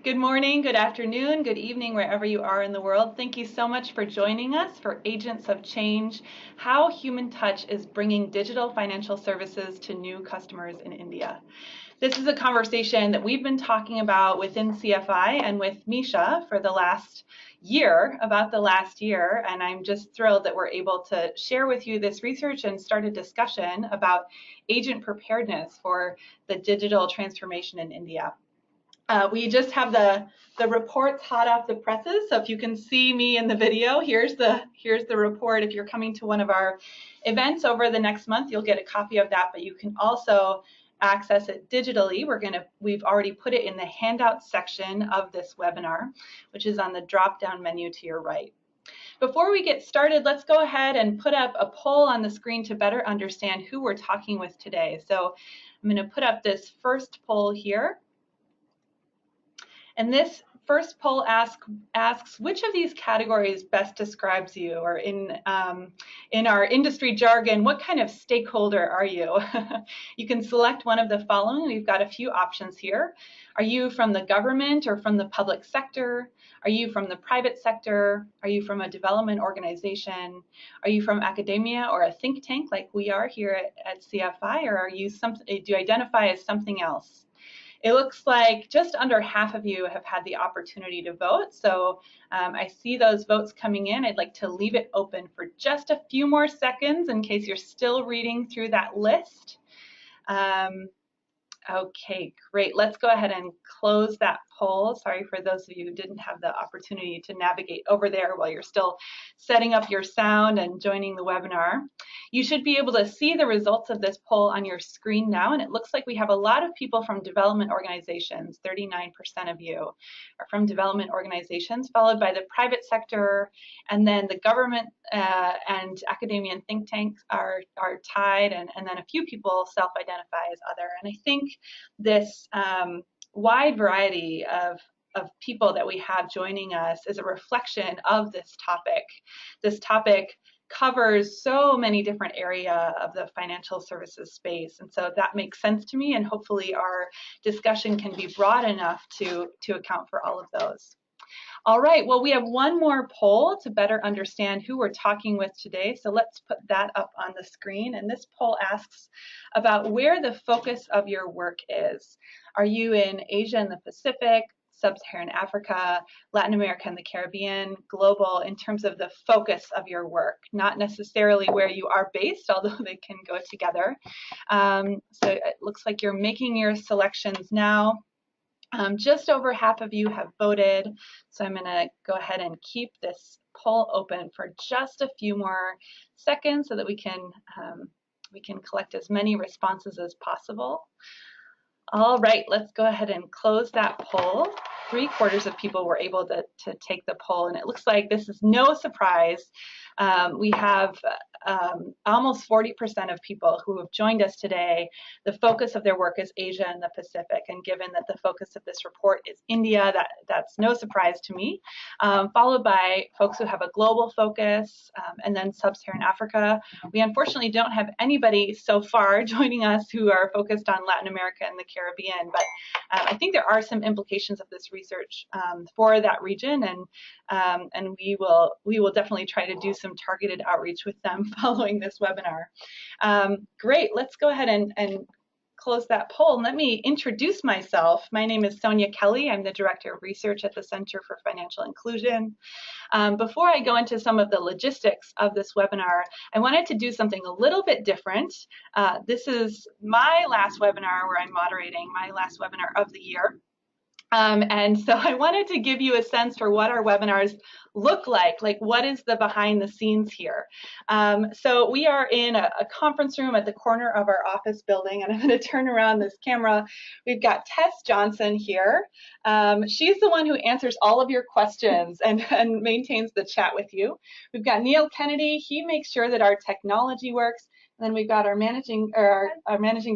Good morning, good afternoon, good evening, wherever you are in the world. Thank you so much for joining us for Agents of Change, how human touch is bringing digital financial services to new customers in India. This is a conversation that we've been talking about within CFI and with Misha for the last year, and I'm just thrilled that we're able to share with you this research and start a discussion about agent preparedness for the digital transformation in India. We just have the reports hot off the presses. So if you can see me in the video, here's the report. If you're coming to one of our events over the next month, you'll get a copy of that, but you can also access it digitally. We've already put it in the handout section of this webinar, which is on the drop-down menu to your right. Before we get started, let's go ahead and put up a poll on the screen to better understand who we're talking with today. So I'm going to put up this first poll here. And this first poll asks which of these categories best describes you, or in our industry jargon, what kind of stakeholder are you? You can select one of the following. We've got a few options here. Are you from the government or from the public sector? Are you from the private sector? Are you from a development organization? Are you from academia or a think tank like we are here at CFI, or do you identify as something else? It looks like just under half of you have had the opportunity to vote, so I see those votes coming in. I'd like to leave it open for just a few more seconds in case you're still reading through that list. Okay, great. Let's go ahead and close that poll. Sorry for those of you who didn't have the opportunity to navigate over there while you're still setting up your sound and joining the webinar. You should be able to see the results of this poll on your screen now, and it looks like we have a lot of people from development organizations. 39% of you are from development organizations, followed by the private sector, and then the government and academia and think tanks are tied, and then a few people self-identify as other. And I think this wide variety of people that we have joining us is a reflection of this topic. This topic covers so many different areas of the financial services space, and so that makes sense to me, and hopefully our discussion can be broad enough to account for all of those. All right, well, we have one more poll to better understand who we're talking with today, so let's put that up on the screen. And this poll asks about where the focus of your work is. Are you in Asia and the Pacific, Sub-Saharan Africa, Latin America and the Caribbean, global, in terms of the focus of your work, not necessarily where you are based, although they can go together. So it looks like you're making your selections now. Just over half of you have voted, so I'm going to go ahead and keep this poll open for just a few more seconds so that we can collect as many responses as possible. All right, let's go ahead and close that poll. 3/4 of people were able to take the poll, and it looks like this is no surprise. We have almost 40% of people who have joined us today. The focus of their work is Asia and the Pacific, and given that the focus of this report is India, that's no surprise to me, followed by folks who have a global focus, and then Sub-Saharan Africa. We unfortunately don't have anybody so far joining us who are focused on Latin America and the Caribbean, but I think there are some implications of this research for that region, and we will definitely try to do some targeted outreach with them following this webinar. Great, let's go ahead and close that poll. Let me introduce myself. My name is Sonia Kelly. I'm the Director of Research at the Center for Financial Inclusion. Before I go into some of the logistics of this webinar, I wanted to do something a little bit different. This is my last webinar where I'm moderating, my last webinar of the year. And so I wanted to give you a sense for what our webinars look like what is the behind the scenes here. So we are in a conference room at the corner of our office building, and I'm going to turn around this camera. We've got Tess Johnson here. She's the one who answers all of your questions and maintains the chat with you. We've got Neil Kennedy. He makes sure that our technology works. And then we've got our managing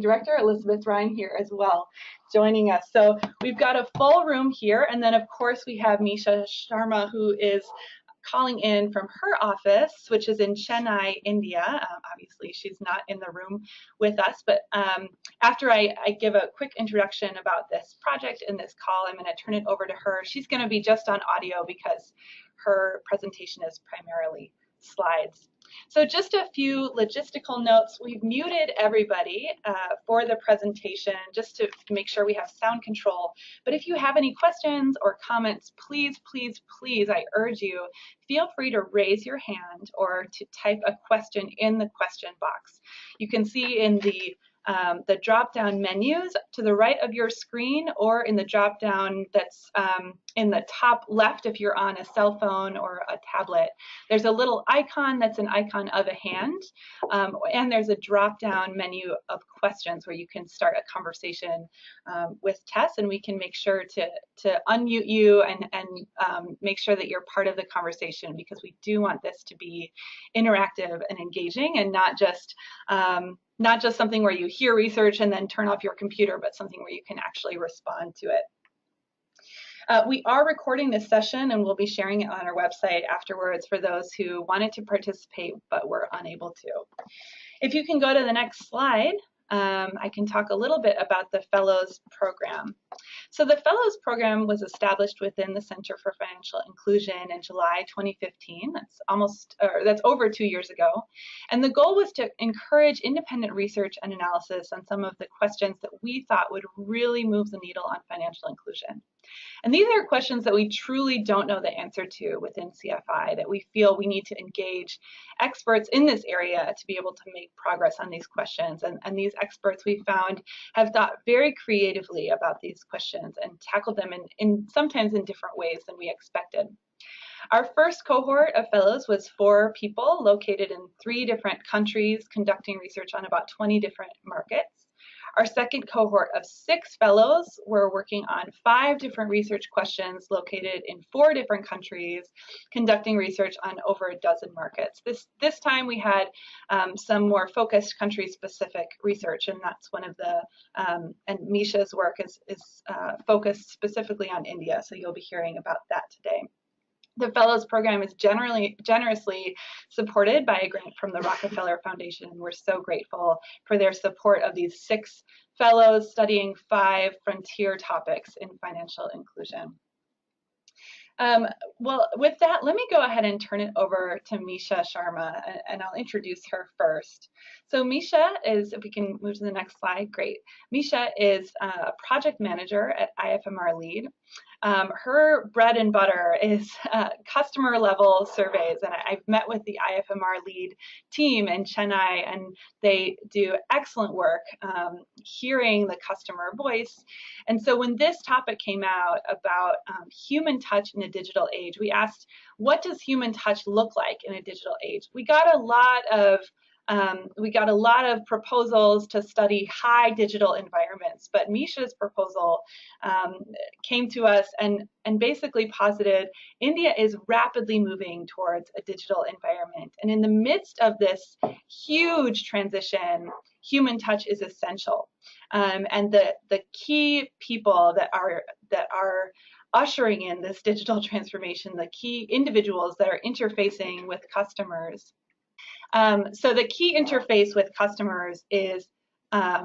director, Elizabeth Ryan, here as well, joining us. So we've got a full room here, and then of course we have Misha Sharma, who is calling in from her office, which is in Chennai, India. Obviously, she's not in the room with us, but after I give a quick introduction about this project in this call, I'm going to turn it over to her. She's going to be just on audio because her presentation is primarily slides. So just a few logistical notes. We've muted everybody for the presentation just to make sure we have sound control. But if you have any questions or comments, please, please, please, I urge you, feel free to raise your hand or to type a question in the question box. You can see in the drop-down menus to the right of your screen, or in the drop-down that's in the top left if you're on a cell phone or a tablet. There's a little icon that's an icon of a hand, and there's a drop-down menu of questions where you can start a conversation with Tess, and we can make sure to unmute you and make sure that you're part of the conversation, because we do want this to be interactive and engaging, and not just something where you hear research and then turn off your computer, but something where you can actually respond to it. We are recording this session, and we'll be sharing it on our website afterwards for those who wanted to participate but were unable to. If you can go to the next slide, I can talk a little bit about the Fellows Program. So the Fellows Program was established within the Center for Financial Inclusion in July 2015. That's over 2 years ago. And the goal was to encourage independent research and analysis on some of the questions that we thought would really move the needle on financial inclusion. And these are questions that we truly don't know the answer to within CFI, that we feel we need to engage experts in this area to be able to make progress on these questions. And these experts, we found, have thought very creatively about these questions and tackled them sometimes in different ways than we expected. Our first cohort of fellows was 4 people located in 3 different countries conducting research on about 20 different markets. Our second cohort of 6 fellows were working on 5 different research questions located in 4 different countries, conducting research on over a dozen markets. This time we had some more focused country-specific research, and that's one of the, and Misha's work is focused specifically on India, so you'll be hearing about that today. The Fellows Program is generously supported by a grant from the Rockefeller Foundation. We're so grateful for their support of these 6 fellows studying 5 frontier topics in financial inclusion. Well, with that, let me go ahead and turn it over to Misha Sharma, and I'll introduce her first. So Misha is, if we can move to the next slide, great. Misha is a project manager at IFMR Lead. Her bread and butter is customer level surveys, and I've met with the IFMR Lead team in Chennai, and they do excellent work hearing the customer voice. And so when this topic came out about human touch in a digital age, we asked, what does human touch look like in a digital age? We got a lot of proposals to study high digital environments, but Misha's proposal came to us and basically posited India is rapidly moving towards a digital environment. And in the midst of this huge transition, human touch is essential. And the key people that are ushering in this digital transformation, the key individuals that are interfacing with customers. So the key interface with customers is a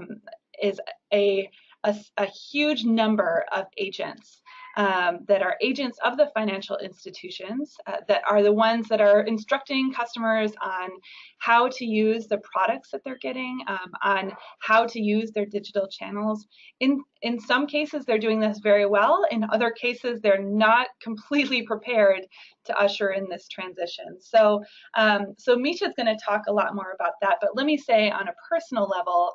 huge number of agents that are agents of the financial institutions that are the ones that are instructing customers on how to use the products that they're getting, on how to use their digital channels. In some cases, they're doing this very well. In other cases, they're not completely prepared to usher in this transition. So Misha's going to talk a lot more about that. But let me say on a personal level,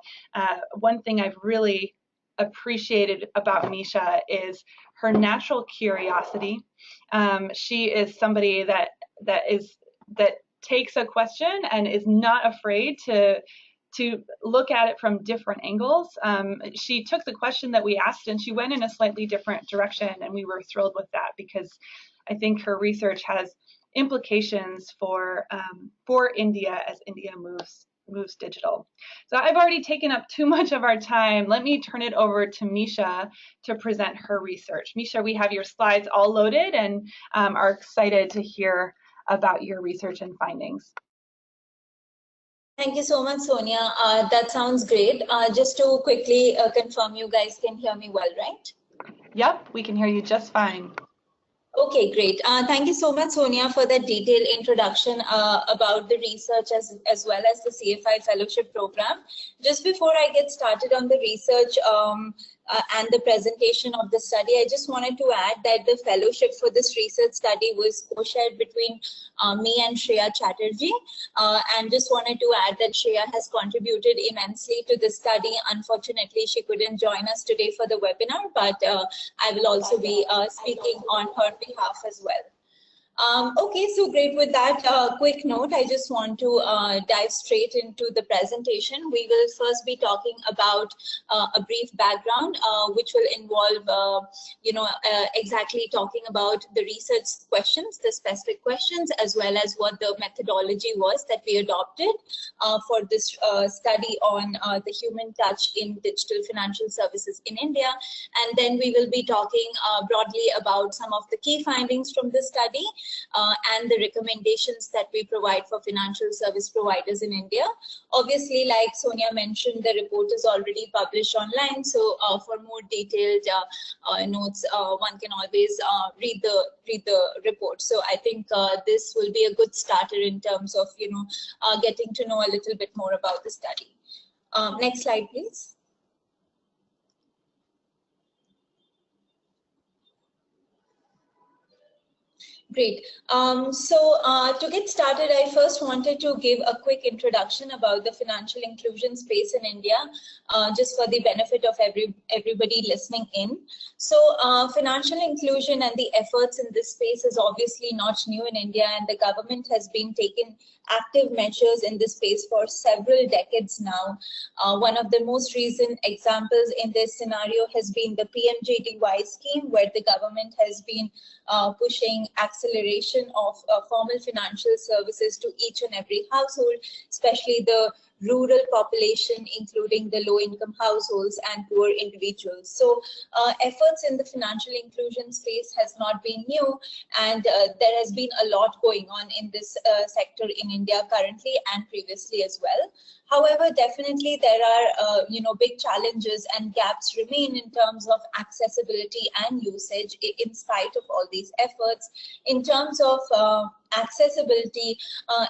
one thing I've really appreciated about Misha is her natural curiosity. She is somebody that takes a question and is not afraid to look at it from different angles. She took the question that we asked and she went in a slightly different direction, and we were thrilled with that because I think her research has implications for India as India moves digital. So I've already taken up too much of our time. Let me turn it over to Misha to present her research. Misha, we have your slides all loaded and are excited to hear about your research and findings. Thank you so much, Sonia. That sounds great. Just to quickly confirm, you guys can hear me well, right? Yep, we can hear you just fine. Okay, great. Thank you so much, Sonia, for that detailed introduction about the research as well as the CFI Fellowship Program. Just before I get started on the research and the presentation of the study, I just wanted to add that the fellowship for this research study was co-shared between me and Shreya Chatterjee. And just wanted to add that Shreya has contributed immensely to the study. Unfortunately, she couldn't join us today for the webinar, but I will also be speaking on her behalf as well. Okay, so great. With that quick note, I just want to dive straight into the presentation. We will first be talking about a brief background, which will involve, exactly talking about the research questions, the specific questions, as well as what the methodology was that we adopted for this study on the human touch in digital financial services in India. And then we will be talking broadly about some of the key findings from the study, and the recommendations that we provide for financial service providers in India. Obviously, like Sonia mentioned, the report is already published online. So for more detailed notes, one can always read the report. So I think this will be a good starter in terms of getting to know a little bit more about the study. Next slide, please. Great. To get started, I first wanted to give a quick introduction about the financial inclusion space in India, just for the benefit of everybody listening in. So financial inclusion and the efforts in this space is obviously not new in India, and the government has been taking active measures in this space for several decades now. One of the most recent examples in this scenario has been the PMJDY scheme, where the government has been pushing acceleration of formal financial services to each and every household, especially the rural population, including the low-income households and poor individuals. So efforts in the financial inclusion space has not been new, and there has been a lot going on in this sector in India currently and previously as well. However, definitely there are big challenges and gaps remain in terms of accessibility and usage in spite of all these efforts. In terms of accessibility,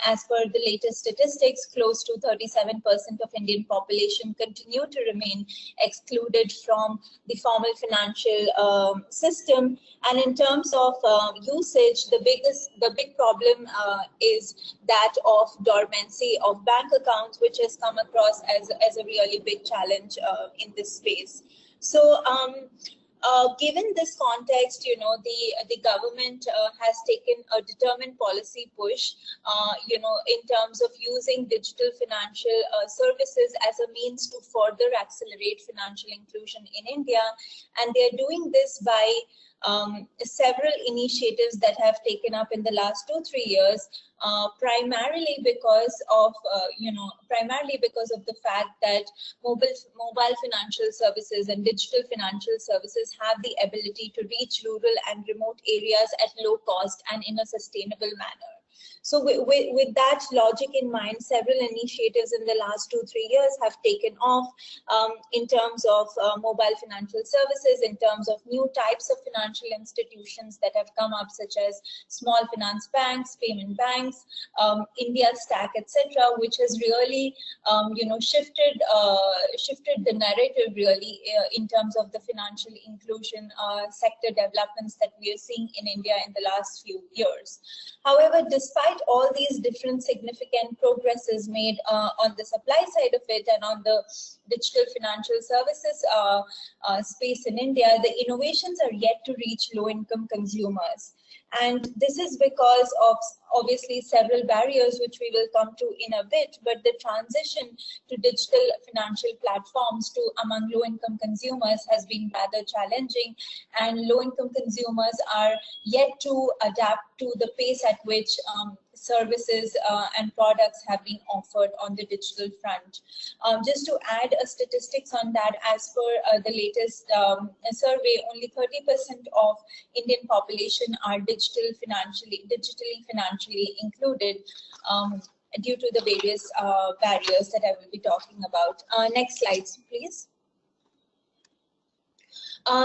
as per the latest statistics, close to 37% of Indian population continue to remain excluded from the formal financial system. And in terms of usage, the big problem is that of dormancy of bank accounts, which has come across as a really big challenge in this space. So given this context, the government has taken a determined policy push, in terms of using digital financial services as a means to further accelerate financial inclusion in India. And they're doing this by several initiatives that have taken up in the last 2-3 years, primarily because of the fact that mobile financial services and digital financial services have the ability to reach rural and remote areas at low cost and in a sustainable manner. So with that logic in mind, several initiatives in the last 2-3 years have taken off in terms of mobile financial services, in terms of new types of financial institutions that have come up, such as small finance banks, payment banks, India Stack, etc., which has really shifted the narrative really in terms of the financial inclusion sector developments that we are seeing in India in the last few years. However, despite all these different significant progresses made on the supply side of it and on the digital financial services space in India, the innovations are yet to reach low-income consumers. And this is because of obviously several barriers, which we will come to in a bit, but the transition to digital financial platforms among low-income consumers has been rather challenging, and low-income consumers are yet to adapt to the pace at which services and products have been offered on the digital front. Just to add a statistics on that, as per the latest survey, only 30% of Indian population are digitally financially included, due to the various barriers that I will be talking about. Next slides, please.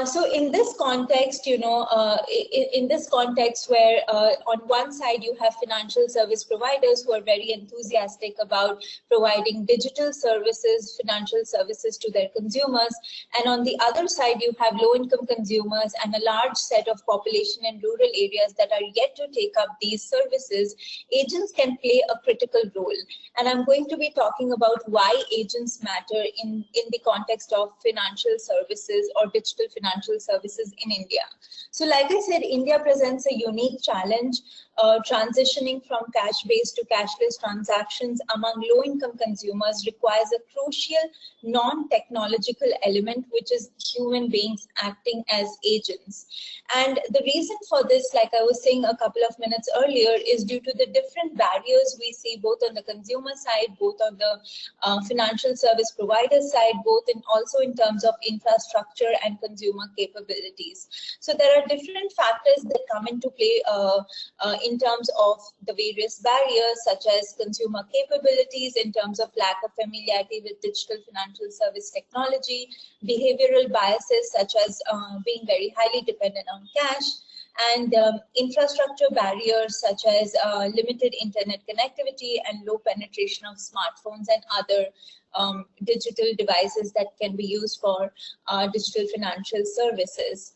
So in this context, in this context where on one side you have financial service providers who are very enthusiastic about providing digital services, financial services to their consumers, and on the other side you have low-income consumers and a large set of population in rural areas that are yet to take up these services, agents can play a critical role. And I'm going to be talking about why agents matter in the context of financial services or digital financial services in India. So like I said, India presents a unique challenge. Transitioning from cash-based to cashless transactions among low-income consumers requires a crucial non-technological element, which is human beings acting as agents. And the reason for this, like I was saying a couple of minutes earlier, is due to the different barriers we see both on the consumer side, both on the financial service provider side, both also in terms of infrastructure and consumer capabilities. So there are different factors that come into play in terms of the various barriers, such as consumer capabilities, in terms of lack of familiarity with digital financial service technology, behavioral biases such as being very highly dependent on cash, and infrastructure barriers such as limited internet connectivity and low penetration of smartphones and other digital devices that can be used for digital financial services.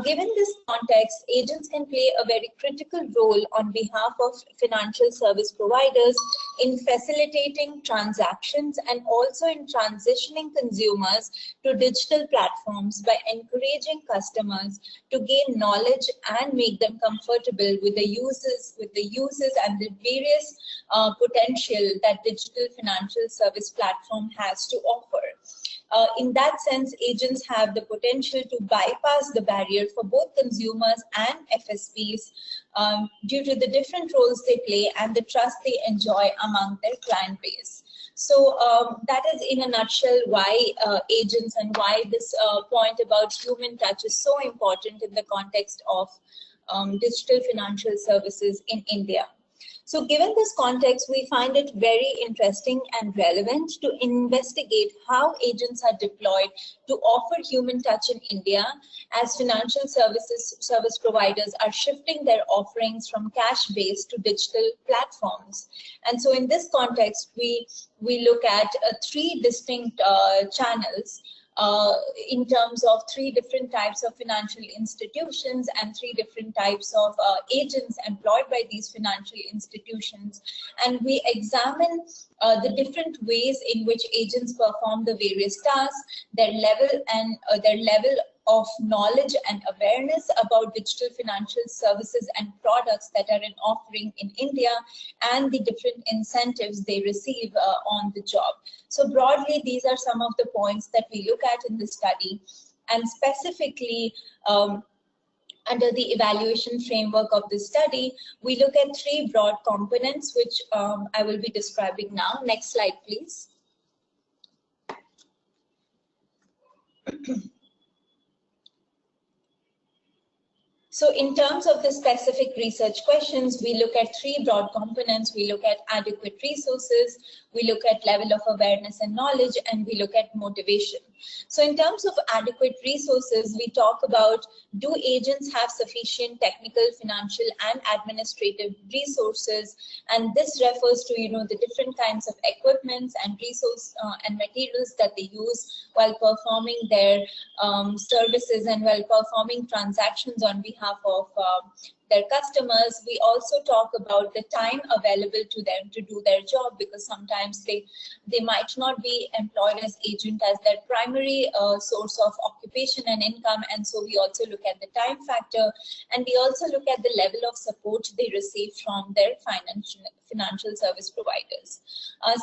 Given this context, agents can play a very critical role on behalf of financial service providers in facilitating transactions and also in transitioning consumers to digital platforms by encouraging customers to gain knowledge and make them comfortable with the uses and the various potential that digital financial service platform has to offer. In that sense, agents have the potential to bypass the barrier for both consumers and FSPs due to the different roles they play and the trust they enjoy among their client base. So that is in a nutshell why agents and why this point about human touch is so important in the context of digital financial services in India. So given this context, we find it very interesting and relevant to investigate how agents are deployed to offer human touch in India, as financial service providers are shifting their offerings from cash-based to digital platforms. And so in this context, we look at three distinct channels in terms of three different types of financial institutions and three different types of agents employed by these financial institutions. And we examine the different ways in which agents perform the various tasks, their level of knowledge and awareness about digital financial services and products that are in offering in India, and the different incentives they receive on the job. So broadly, these are some of the points that we look at in the study, and specifically under the evaluation framework of the study, we look at three broad components, which I will be describing now. Next slide, please. So in terms of the specific research questions, we look at three broad components. We look at adequate resources, we look at level of awareness and knowledge, and we look at motivation. So in terms of adequate resources, we talk about, do agents have sufficient technical, financial, and administrative resources? And this refers to, the different kinds of equipments and resource and materials that they use while performing their services and while performing transactions on behalf of their customers. We also talk about the time available to them to do their job, because sometimes they might not be employed as agent as their primary source of occupation and income, and so we also look at the time factor, and we also look at the level of support they receive from their financial service providers.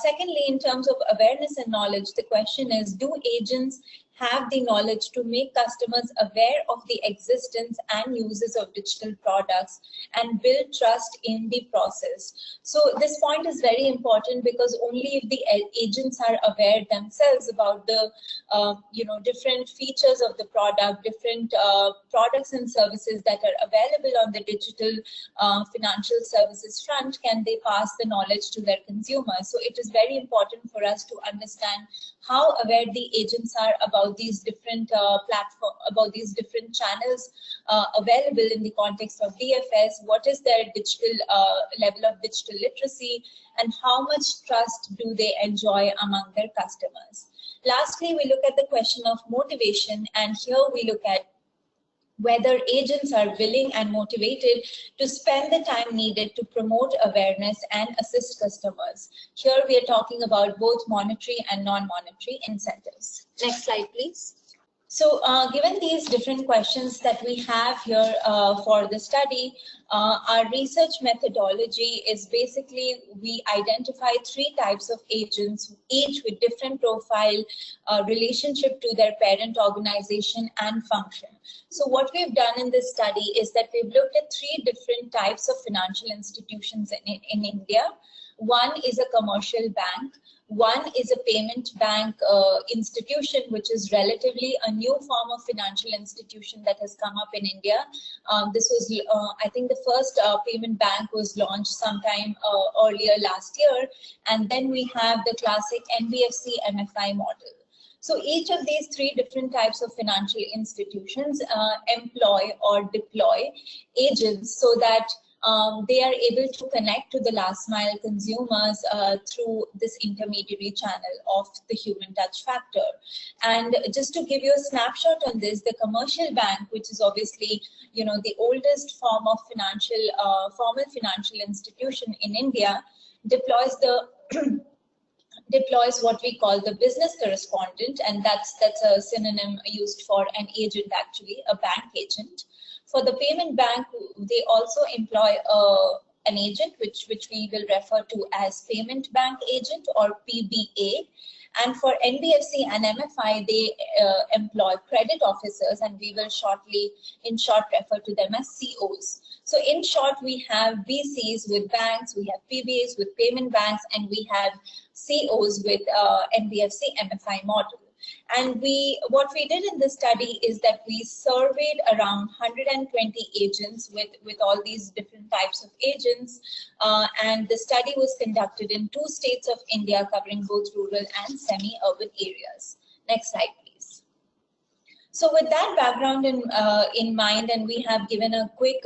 Secondly, in terms of awareness and knowledge, the question is, do agents have the knowledge to make customers aware of the existence and uses of digital products and build trust in the process. So this point is very important, because only if the agents are aware themselves about the different features of the product, different products and services that are available on the digital financial services front, can they pass the knowledge to their consumers. So it is very important for us to understand how aware the agents are about these different about these different channels available in the context of DFS, what is their digital level of digital literacy, and how much trust do they enjoy among their customers. Lastly, we look at the question of motivation, and here we look at whether agents are willing and motivated to spend the time needed to promote awareness and assist customers. Here we are talking about both monetary and non-monetary incentives. Next slide, please. So given these different questions that we have here for the study, our research methodology is basically we identify 3 types of agents, each with different profile, relationship to their parent organization and function. So what we've done in this study is that we've looked at 3 different types of financial institutions in India. One is a commercial bank. One is a payment bank institution, which is relatively a new form of financial institution that has come up in India. This was, I think the first payment bank was launched sometime earlier last year. And then we have the classic NBFC MFI model. So each of these 3 different types of financial institutions employ or deploy agents so that they are able to connect to the last mile consumers through this intermediary channel of the human touch factor. And just to give you a snapshot on this, the commercial bank, which is obviously the oldest form of formal financial institution in India, deploys what we call the business correspondent, and that's a synonym used for an agent, actually, a bank agent. For the payment bank, they also employ an agent, which we will refer to as payment bank agent or PBA. And for NBFC and MFI, they employ credit officers, and we will in short refer to them as COs. So in short, we have BCs with banks, we have PBAs with payment banks, and we have COs with NBFC MFI model. And what we did in this study is that we surveyed around 120 agents with all these different types of agents. And the study was conducted in 2 states of India, covering both rural and semi-urban areas. Next slide, please. So with that background in mind, and we have given a quick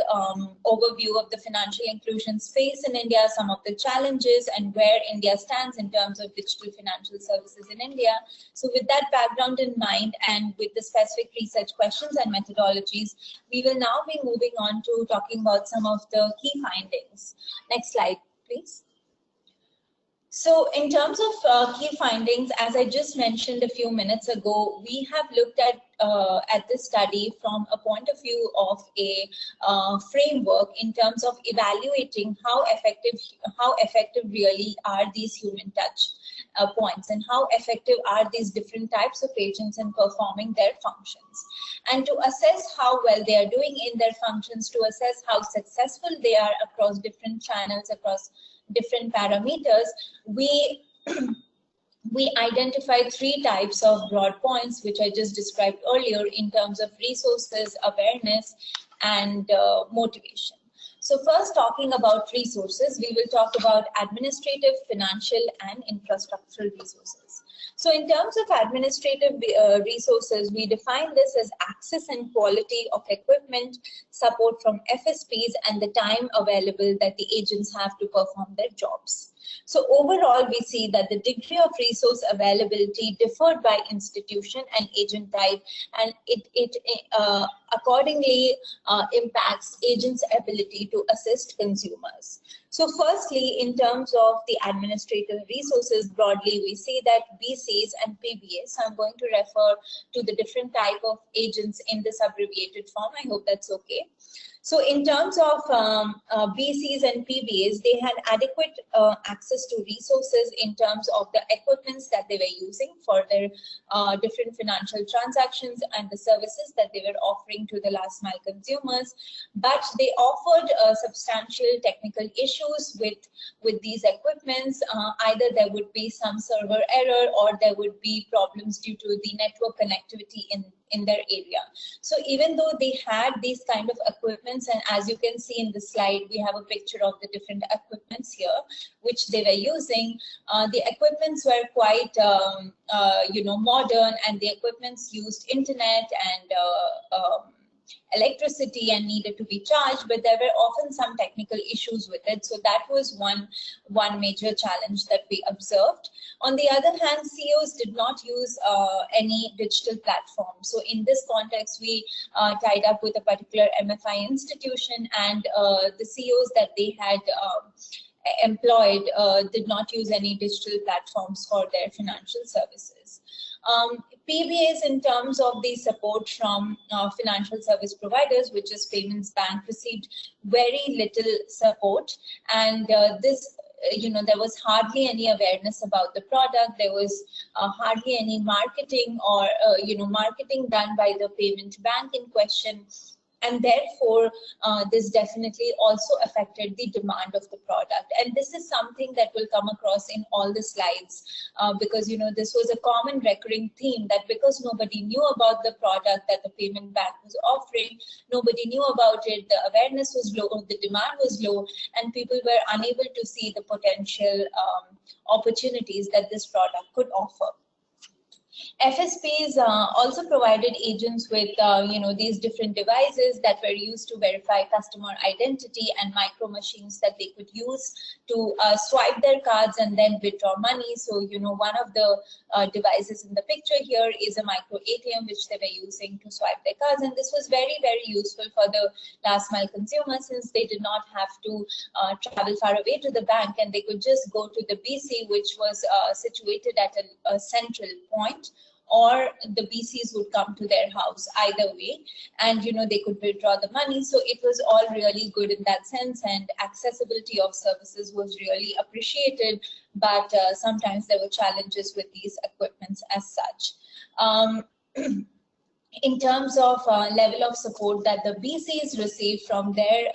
overview of the financial inclusion space in India, some of the challenges, and where India stands in terms of digital financial services in India. So with that background in mind, and with the specific research questions and methodologies, we will now be moving on to talking about some of the key findings. Next slide, please. So in terms of key findings, as I just mentioned a few minutes ago, we have looked at this study from a point of view of a framework in terms of evaluating how effective really are these human touch points, and how effective are these different types of agents in performing their functions. And to assess how well they are doing in their functions, to assess how successful they are across different channels, across different parameters, we identified 3 types of broad points, which I just described earlier, in terms of resources, awareness, and motivation. So first, talking about resources, we will talk about administrative, financial, and infrastructural resources. So in terms of administrative resources, we define this as access and quality of equipment, support from FSPs, and the time available that the agents have to perform their jobs. So overall, we see that the degree of resource availability differed by institution and agent type, and accordingly impacts agents' ability to assist consumers. So firstly, in terms of the administrative resources, broadly, we see that BCs and PBAs, so I'm going to refer to the different type of agents in this abbreviated form. I hope that's okay. So in terms of BCs and PBAs, they had adequate access to resources in terms of the equipments that they were using for their different financial transactions and the services that they were offering to the last mile consumers. But they offered substantial technical issues with these equipments. Either there would be some server error or there would be problems due to the network connectivity in their area. So even though they had these kind of equipments, and as you can see in the slide, we have a picture of the different equipments here, which they were using. The equipments were quite, modern, and the equipments used internet and electricity and needed to be charged, but there were often some technical issues with it. So that was one major challenge that we observed. On the other hand, CEOs did not use any digital platform. So in this context, we tied up with a particular MFI institution, and the CEOs that they had employed did not use any digital platforms for their financial services. PBAs, in terms of the support from financial service providers, which is Payments Bank, received very little support, and this there was hardly any awareness about the product. There was hardly any marketing or marketing done by the payment bank in question. And therefore, this definitely also affected the demand of the product. And this is something that will come across in all the slides because, this was a common recurring theme, that because nobody knew about the product that the payment bank was offering, nobody knew about it, the awareness was low, the demand was low, and people were unable to see the potential opportunities that this product could offer. FSPs also provided agents with, these different devices that were used to verify customer identity and micro machines that they could use to swipe their cards and then withdraw money. So, one of the devices in the picture here is a micro ATM, which they were using to swipe their cards. And this was very, very useful for the last mile consumer, since they did not have to travel far away to the bank, and they could just go to the BC, which was situated at a central point, or the BCs would come to their house, either way, and they could withdraw the money. So it was all really good in that sense, and accessibility of services was really appreciated, but sometimes there were challenges with these equipments as such. In terms of level of support that the BCs received from their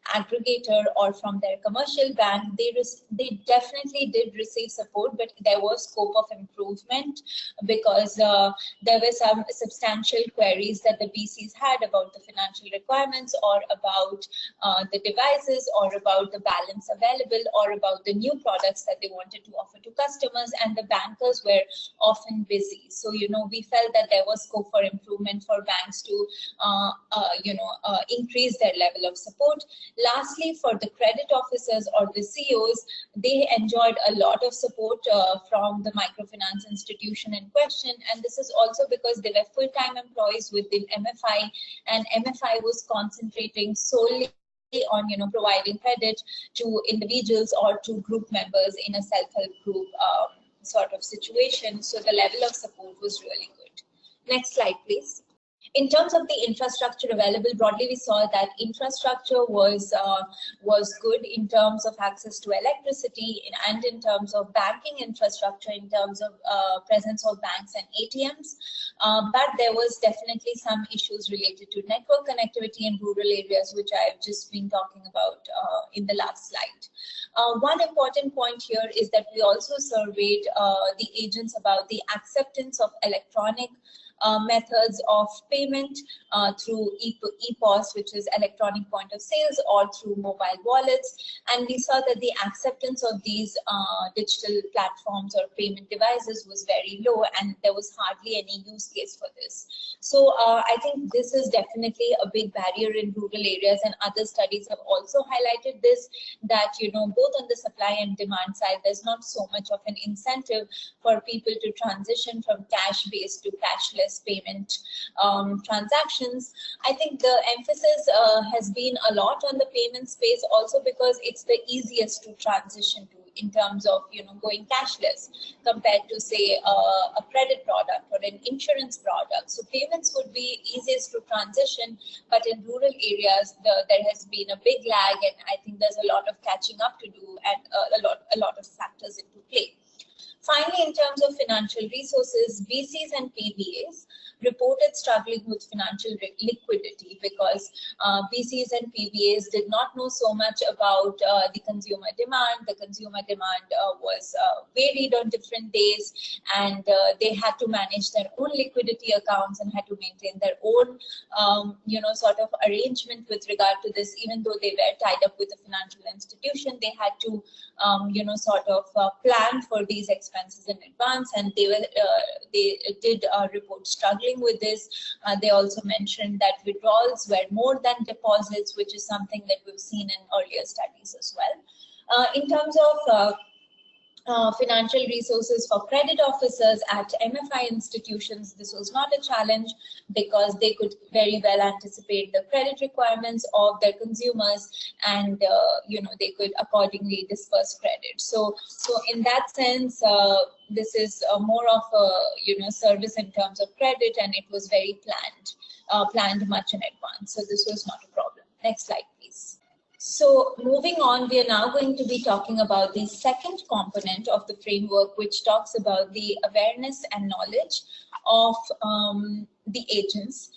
aggregator or from their commercial bank, they definitely did receive support, but there was scope of improvement, because there were some substantial queries that the BCs had about the financial requirements, or about the devices, or about the balance available, or about the new products that they wanted to offer to customers, and the bankers were often busy. So, we felt that there was scope for improvement for banks to increase their level of support. Lastly, for the credit officers or the CEOs, they enjoyed a lot of support from the microfinance institution in question, and this is also because they were full-time employees within MFI, and MFI was concentrating solely on providing credit to individuals or to group members in a self-help group sort of situation. So the level of support was really good. Next slide, please. In terms of the infrastructure available, broadly we saw that infrastructure was good in terms of access to electricity, and in terms of banking infrastructure, in terms of presence of banks and ATMs. But there was definitely some issues related to network connectivity in rural areas, which I've just been talking about in the last slide. One important point here is that we also surveyed the agents about the acceptance of electronic methods of payment through EPOS, which is electronic point of sales, or through mobile wallets. And we saw that the acceptance of these digital platforms or payment devices was very low, and there was hardly any use case for this. So I think this is definitely a big barrier in rural areas, and other studies have also highlighted this, that both on the supply and demand side, there's not so much of an incentive for people to transition from cash-based to cashless payment transactions. I think the emphasis has been a lot on the payment space, also because it's the easiest to transition to in terms of going cashless compared to, say, a credit product or an insurance product. So payments would be easiest to transition, but in rural areas there has been a big lag, and I think there's a lot of catching up to do, and a lot of factors into play. Finally, in terms of financial resources, VCs and PBAs reported struggling with financial liquidity because VCs and PBAs did not know so much about the consumer demand. The consumer demand was varied on different days, and they had to manage their own liquidity accounts and had to maintain their own, sort of arrangement with regard to this. Even though they were tied up with a financial institution, they had to, sort of plan for these expenses in advance, and they did report struggling with this. They also mentioned that withdrawals were more than deposits, which is something that we've seen in earlier studies as well. In terms of financial resources for credit officers at MFI institutions, this was not a challenge because they could very well anticipate the credit requirements of their consumers, and they could accordingly disperse credit. So in that sense, this is more of a service in terms of credit, and it was very planned much in advance. So this was not a problem. Next slide, please. So moving on, we are now going to be talking about the second component of the framework, which talks about the awareness and knowledge of the agents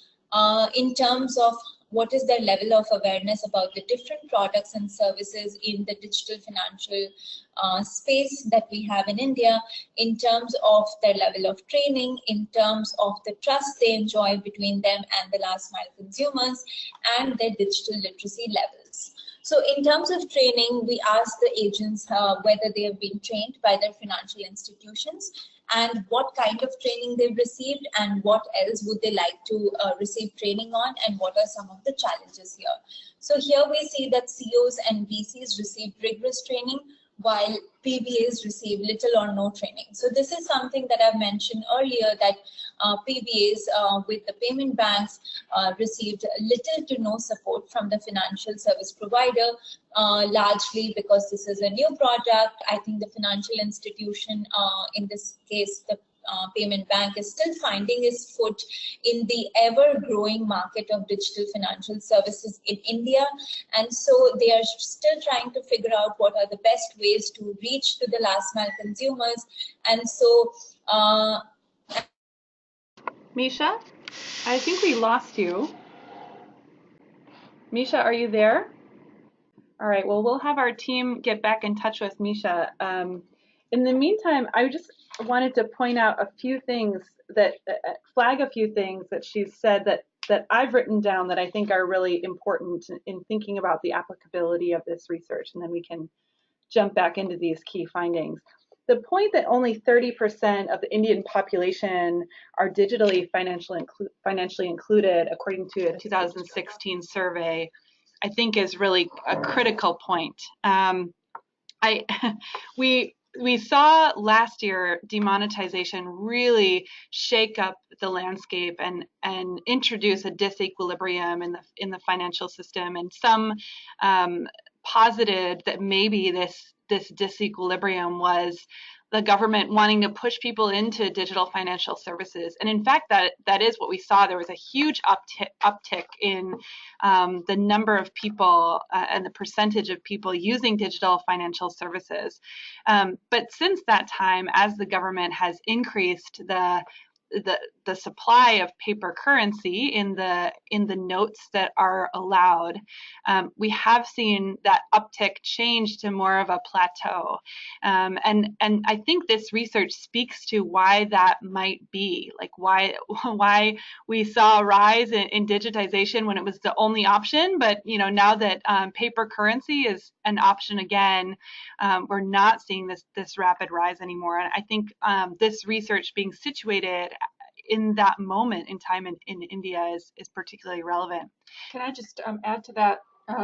in terms of what is their level of awareness about the different products and services in the digital financial space that we have in India, in terms of their level of training, in terms of the trust they enjoy between them and the last mile consumers, and their digital literacy levels. So in terms of training, we asked the agents whether they have been trained by their financial institutions and what kind of training they've received, and what else would they like to receive training on, and what are some of the challenges here. So here we see that COs and VCs received rigorous training, while PBAs receive little or no training. So this is something that I've mentioned earlier, that PBAs with the payment banks received little to no support from the financial service provider, largely because this is a new product. I think the financial institution, in this case, the payment bank, is still finding its foot in the ever-growing market of digital financial services in India, and so they are still trying to figure out what are the best ways to reach to the last mile consumers. And so Misha, I think we lost you. Misha, are you there? All right, well, we'll have our team get back in touch with Misha. In the meantime, I just wanted to point out a few things that flag a few things that she's said that I've written down that I think are really important in thinking about the applicability of this research, and then we can jump back into these key findings. The point that only 30% of the Indian population are digitally financially included, according to a 2016 survey, I think is really a critical point. We saw last year demonetization really shake up the landscape and introduce a disequilibrium in the financial system, and some posited that maybe this disequilibrium was the government wanting to push people into digital financial services. And in fact, that is what we saw. There was a huge uptick in the number of people and the percentage of people using digital financial services. But since that time, as the government has increased the supply of paper currency in the notes that are allowed, we have seen that uptick change to more of a plateau, and I think this research speaks to why that might be, like why we saw a rise in digitization when it was the only option, but now that paper currency is an option again, we're not seeing this rapid rise anymore. And I think this research being situated in that moment in time in India is particularly relevant. Can I just add to that?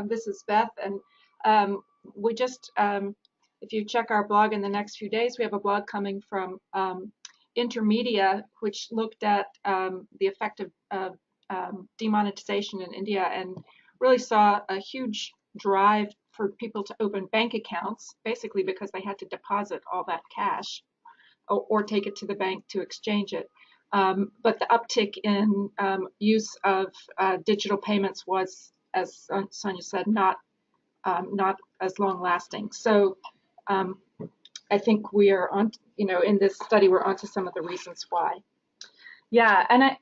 This is Beth, and we just, if you check our blog in the next few days, we have a blog coming from Intermedia, which looked at the effect of demonetization in India and really saw a huge drive for people to open bank accounts, basically because they had to deposit all that cash or take it to the bank to exchange it. But the uptick in use of digital payments was, as Sonia said, not as long lasting. So I think we are on, in this study, we're onto some of the reasons why. Yeah, and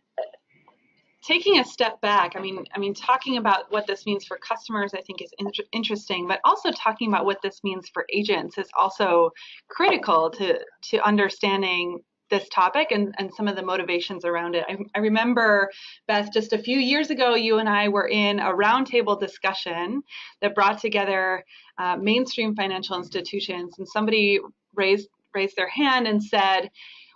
taking a step back, I mean, talking about what this means for customers, I think is interesting, but also talking about what this means for agents is also critical to understanding this topic and some of the motivations around it. I remember, Beth, just a few years ago, you and I were in a roundtable discussion that brought together mainstream financial institutions, and somebody raised their hand and said,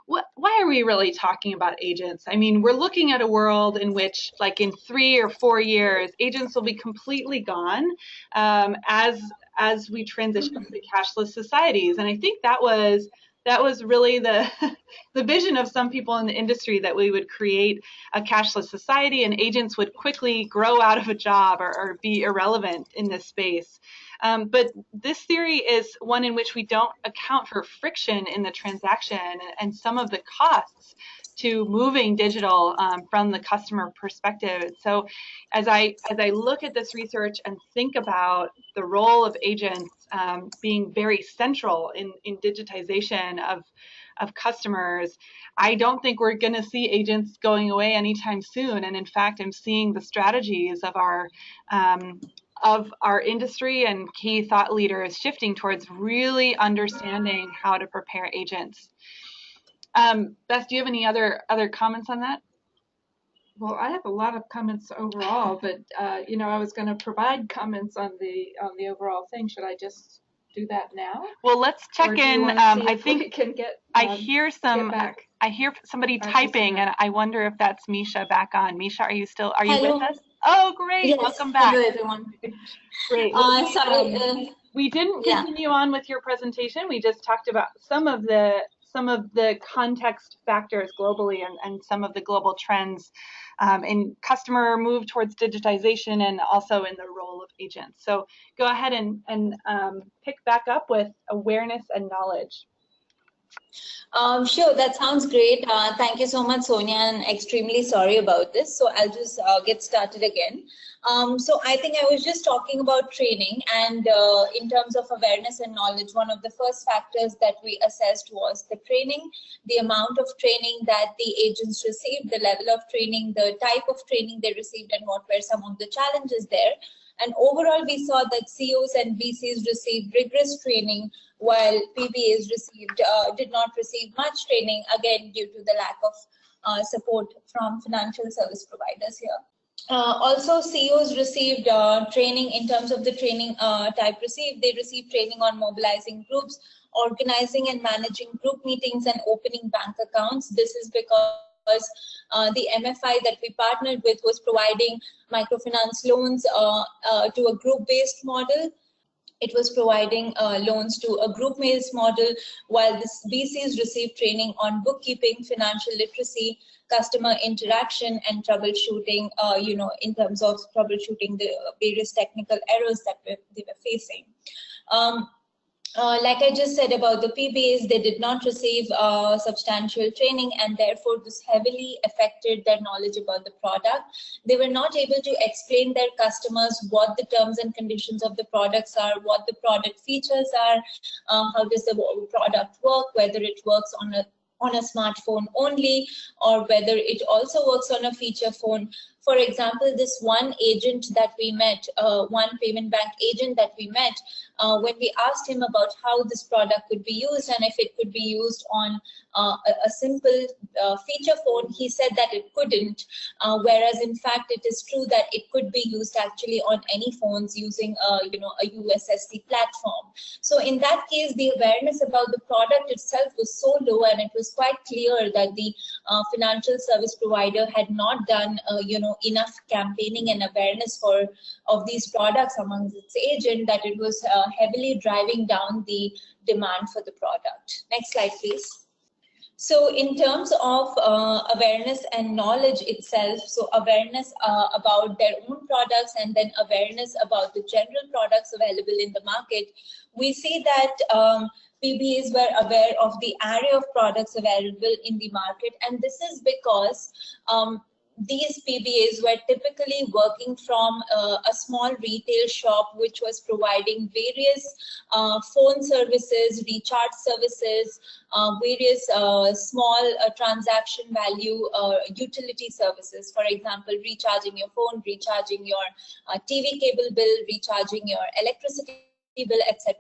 why are we really talking about agents? I mean, we're looking at a world in which, like in 3 or 4 years, agents will be completely gone as we transition to cashless societies. And I think that was really the vision of some people in the industry, that we would create a cashless society and agents would quickly grow out of a job or be irrelevant in this space. But this theory is one in which we don't account for friction in the transaction and some of the costs to moving digital from the customer perspective. So as I look at this research and think about the role of agents being very central in digitization of customers, I don't think we're going to see agents going away anytime soon. And in fact, I'm seeing the strategies of our industry and key thought leaders shifting towards really understanding how to prepare agents. Beth, do you have any other comments on that? Well, I have a lot of comments overall, but I was going to provide comments on the overall thing. Should I just do that now? Well, let's check in. I think can get. I hear somebody typing, and I wonder if that's Misha back on. Misha, are you Hello. with us? Oh, great! Yes. Welcome back. Hello, everyone. Great. Sorry. We didn't continue on with your presentation. We just talked about some of the context factors globally and some of the global trends in customer move towards digitization and also in the role of agents. So go ahead and pick back up with awareness and knowledge. Sure, that sounds great. Thank you so much, Sonia, and extremely sorry about this. So I'll just get started again. So I think I was just talking about training, and in terms of awareness and knowledge, one of the first factors that we assessed was the training, the amount of training that the agents received, the level of training, the type of training they received, and what were some of the challenges there. And overall, we saw that COs and VCs received rigorous training, while PBAs did not receive much training, again, due to the lack of support from financial service providers here. Also, CEOs received training in terms of the training type received. They received training on mobilizing groups, organizing and managing group meetings, and opening bank accounts. This is because the MFI that we partnered with was providing microfinance loans to a group-based model. It was providing loans to a group-based model, while the VCs received training on bookkeeping, financial literacy, customer interaction, and troubleshooting, in terms of troubleshooting the various technical errors that they were facing. Like I just said about the PBAs, they did not receive substantial training, and therefore this heavily affected their knowledge about the product. They were not able to explain their customers what the terms and conditions of the products are, what the product features are, how does the product work, whether it works on a smartphone only, or whether it also works on a feature phone. For example, this one agent that we met, one payment bank agent that we met, when we asked him about how this product could be used and if it could be used on a simple feature phone, he said that it couldn't, whereas in fact it is true that it could be used actually on any phones using a USSD platform. So in that case, the awareness about the product itself was so low, and it was quite clear that the financial service provider had not done enough campaigning and awareness of these products amongst its agent, that it was heavily driving down the demand for the product. Next slide, please. So in terms of awareness and knowledge itself, so awareness about their own products and then awareness about the general products available in the market, we see that PBAs were aware of the array of products available in the market, and this is because these PBAs were typically working from a small retail shop which was providing various phone services, recharge services, various small transaction value utility services. For example, recharging your phone, recharging your TV cable bill, recharging your electricity bill, etc.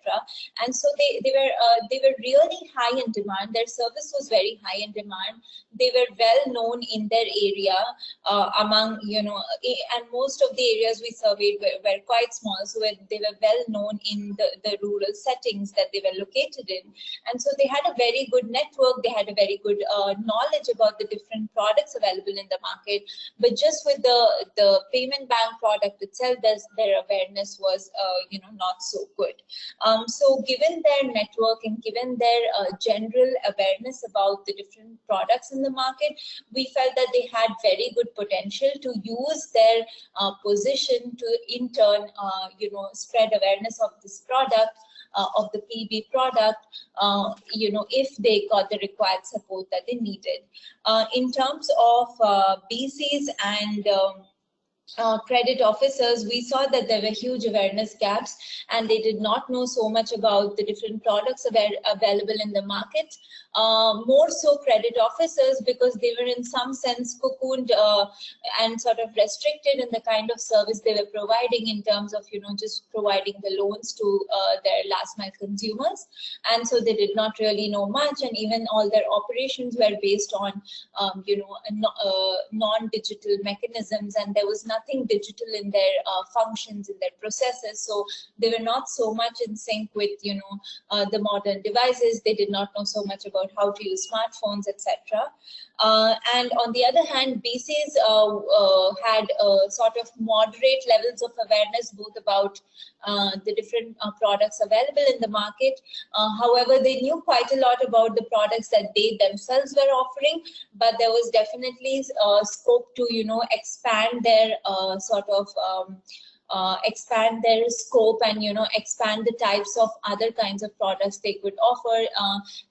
And so they were really high in demand. Their service was very high in demand. They were well known in their area among, and most of the areas we surveyed were quite small, so they were well known in the rural settings that they were located in. And so they had a very good network, they had a very good knowledge about the different products available in the market, but just with the payment bank product itself, their awareness was not so good. So given their network and given their general awareness about the different products in the market, we felt that they had very good potential to use their position to in turn spread awareness of this product, of the PB product, if they got the required support that they needed. In terms of BCs and credit officers, we saw that there were huge awareness gaps, and they did not know so much about the different products available in the market. More so credit officers, because they were in some sense cocooned and sort of restricted in the kind of service they were providing in terms of just providing the loans to their last mile consumers, and so they did not really know much, and even all their operations were based on non-digital mechanisms, and there was nothing digital in their functions, in their processes, so they were not so much in sync with the modern devices. They did not know so much about how to use smartphones, etc. And on the other hand, BCs had sort of moderate levels of awareness both about the different products available in the market. However, they knew quite a lot about the products that they themselves were offering, but there was definitely scope to expand their expand their scope and expand the types of other kinds of products they could offer,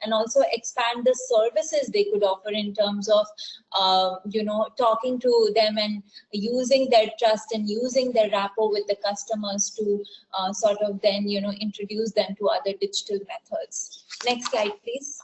and also expand the services they could offer in terms of talking to them and using their trust and using their rapport with the customers to sort of then introduce them to other digital methods. Next slide, please.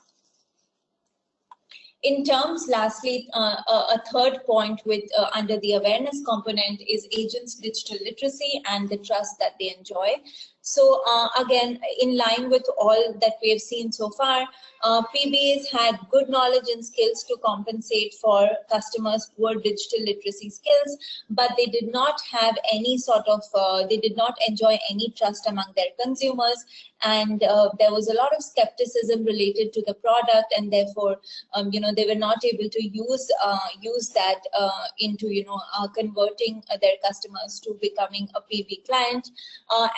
In terms, lastly, a third point with under the awareness component is agents' digital literacy and the trust that they enjoy. So again, in line with all that we have seen so far, PBAs had good knowledge and skills to compensate for customers' poor digital literacy skills, but they did not have any sort of, they did not enjoy any trust among their consumers, and there was a lot of skepticism related to the product, and therefore, they were not able to use that into converting their customers to becoming a PB client.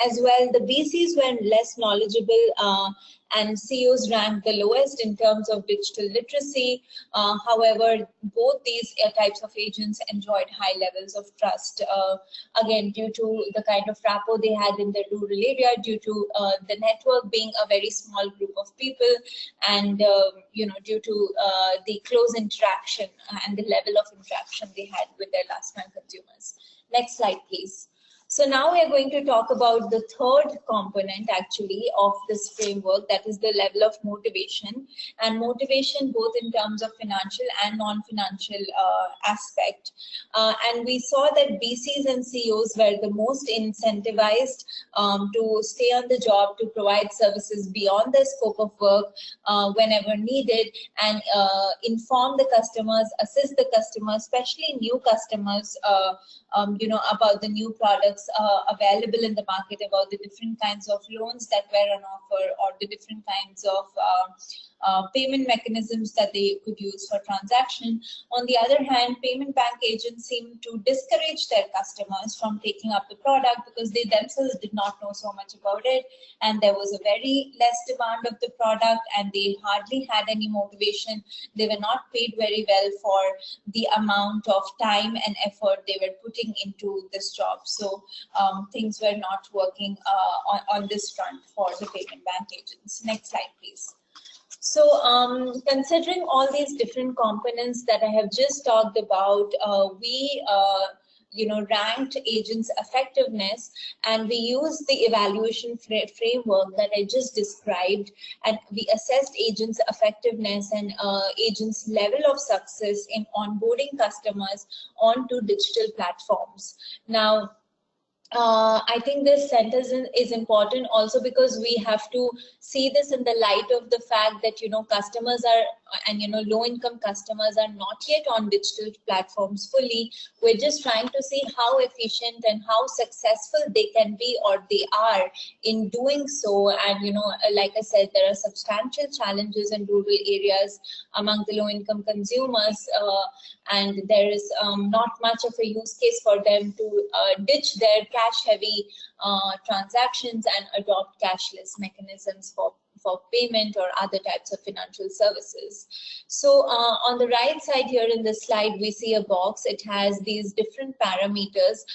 As well, the BCs were less knowledgeable, and COs ranked the lowest in terms of digital literacy. However, both these types of agents enjoyed high levels of trust, again, due to the kind of rapport they had in the rural area, due to the network being a very small group of people, and due to the close interaction and the level of interaction they had with their last mile consumers. Next slide, please. So now we are going to talk about the third component actually of this framework, that is the level of motivation, and motivation both in terms of financial and non-financial aspect. And we saw that BCs and CEOs were the most incentivized to stay on the job, to provide services beyond the scope of work whenever needed, and inform the customers, assist the customers, especially new customers, about the new products available in the market, about the different kinds of loans that were on offer, or the different kinds of payment mechanisms that they could use for transaction. On the other hand, payment bank agents seem to discourage their customers from taking up the product because they themselves did not know so much about it, and there was a very less demand of the product, and they hardly had any motivation. They were not paid very well for the amount of time and effort they were putting into this job. So things were not working on this front for the payment bank agents. Next slide, please. So considering all these different components that I have just talked about, we ranked agents' effectiveness, and we used the evaluation framework that I just described, and we assessed agents' effectiveness and agents' level of success in onboarding customers onto digital platforms. Now, I think this sentence is important also because we have to see this in the light of the fact that, customers are, and, low-income customers are not yet on digital platforms fully. We're just trying to see how efficient and how successful they can be, or they are in doing so. And, like I said, there are substantial challenges in rural areas among the low-income consumers, and there is not much of a use case for them to ditch their cash-heavy transactions and adopt cashless mechanisms for payment or other types of financial services. So on the right side here in this slide, we see a box. It has these different parameters.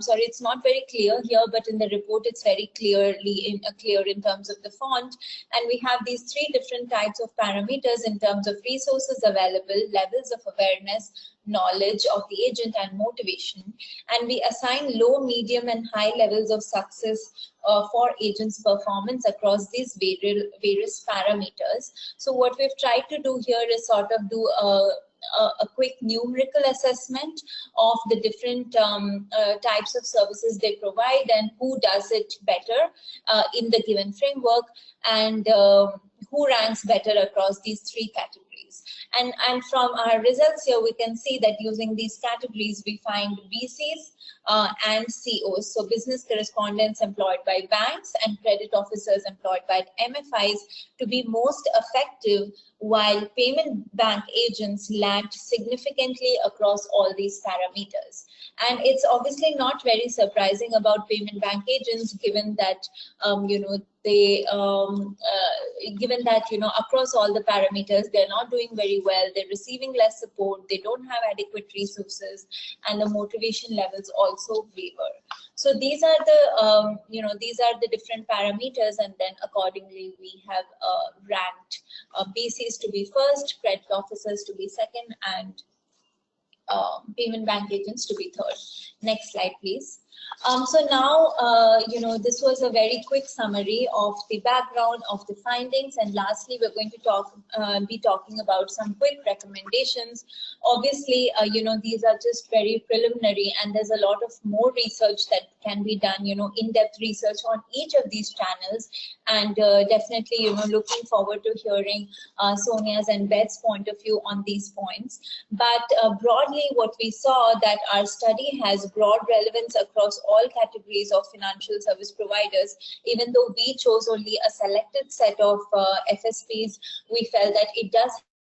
Sorry, it's not very clear here, but in the report, it's very clear in terms of the font. And we have these three different types of parameters in terms of resources available, levels of awareness, knowledge of the agent, and motivation. And we assign low, medium, and high levels of success for agents' performance across these various parameters. So what we've tried to do here is sort of do a quick numerical assessment of the different types of services they provide and who does it better in the given framework, and who ranks better across these three categories. And from our results here, we can see that using these categories, we find BCs and COs, so business correspondents employed by banks and credit officers employed by MFIs, to be most effective, while payment bank agents lagged significantly across all these parameters. And it's obviously not very surprising about payment bank agents, given that across all the parameters, they're not doing very well, they're receiving less support, they don't have adequate resources, and the motivation levels also waver. So these are the different parameters, and then accordingly we have ranked BCs to be first, credit officers to be second, and payment bank agents to be third. Next slide, please. So now, this was a very quick summary of the background of the findings, and lastly, we're going to be talking about some quick recommendations. Obviously, these are just very preliminary, and there's a lot of more research that can be done, in-depth research on each of these channels, and definitely, looking forward to hearing Sonia's and Beth's point of view on these points. But broadly, what we saw that our study has broad relevance across all categories of financial service providers. Even though we chose only a selected set of FSPs, we felt that it does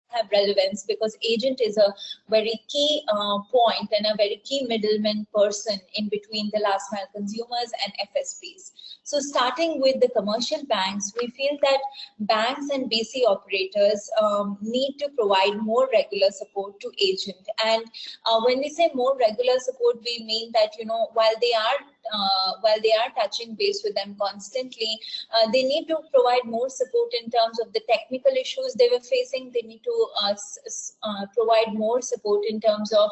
have relevance because agent is a very key point and a very key middleman person in between the last mile consumers and FSPs. So starting with the commercial banks, we feel that banks and BC operators need to provide more regular support to agent. And when we say more regular support, we mean that, while they are touching base with them constantly, they need to provide more support in terms of the technical issues they were facing. They need to provide more support in terms of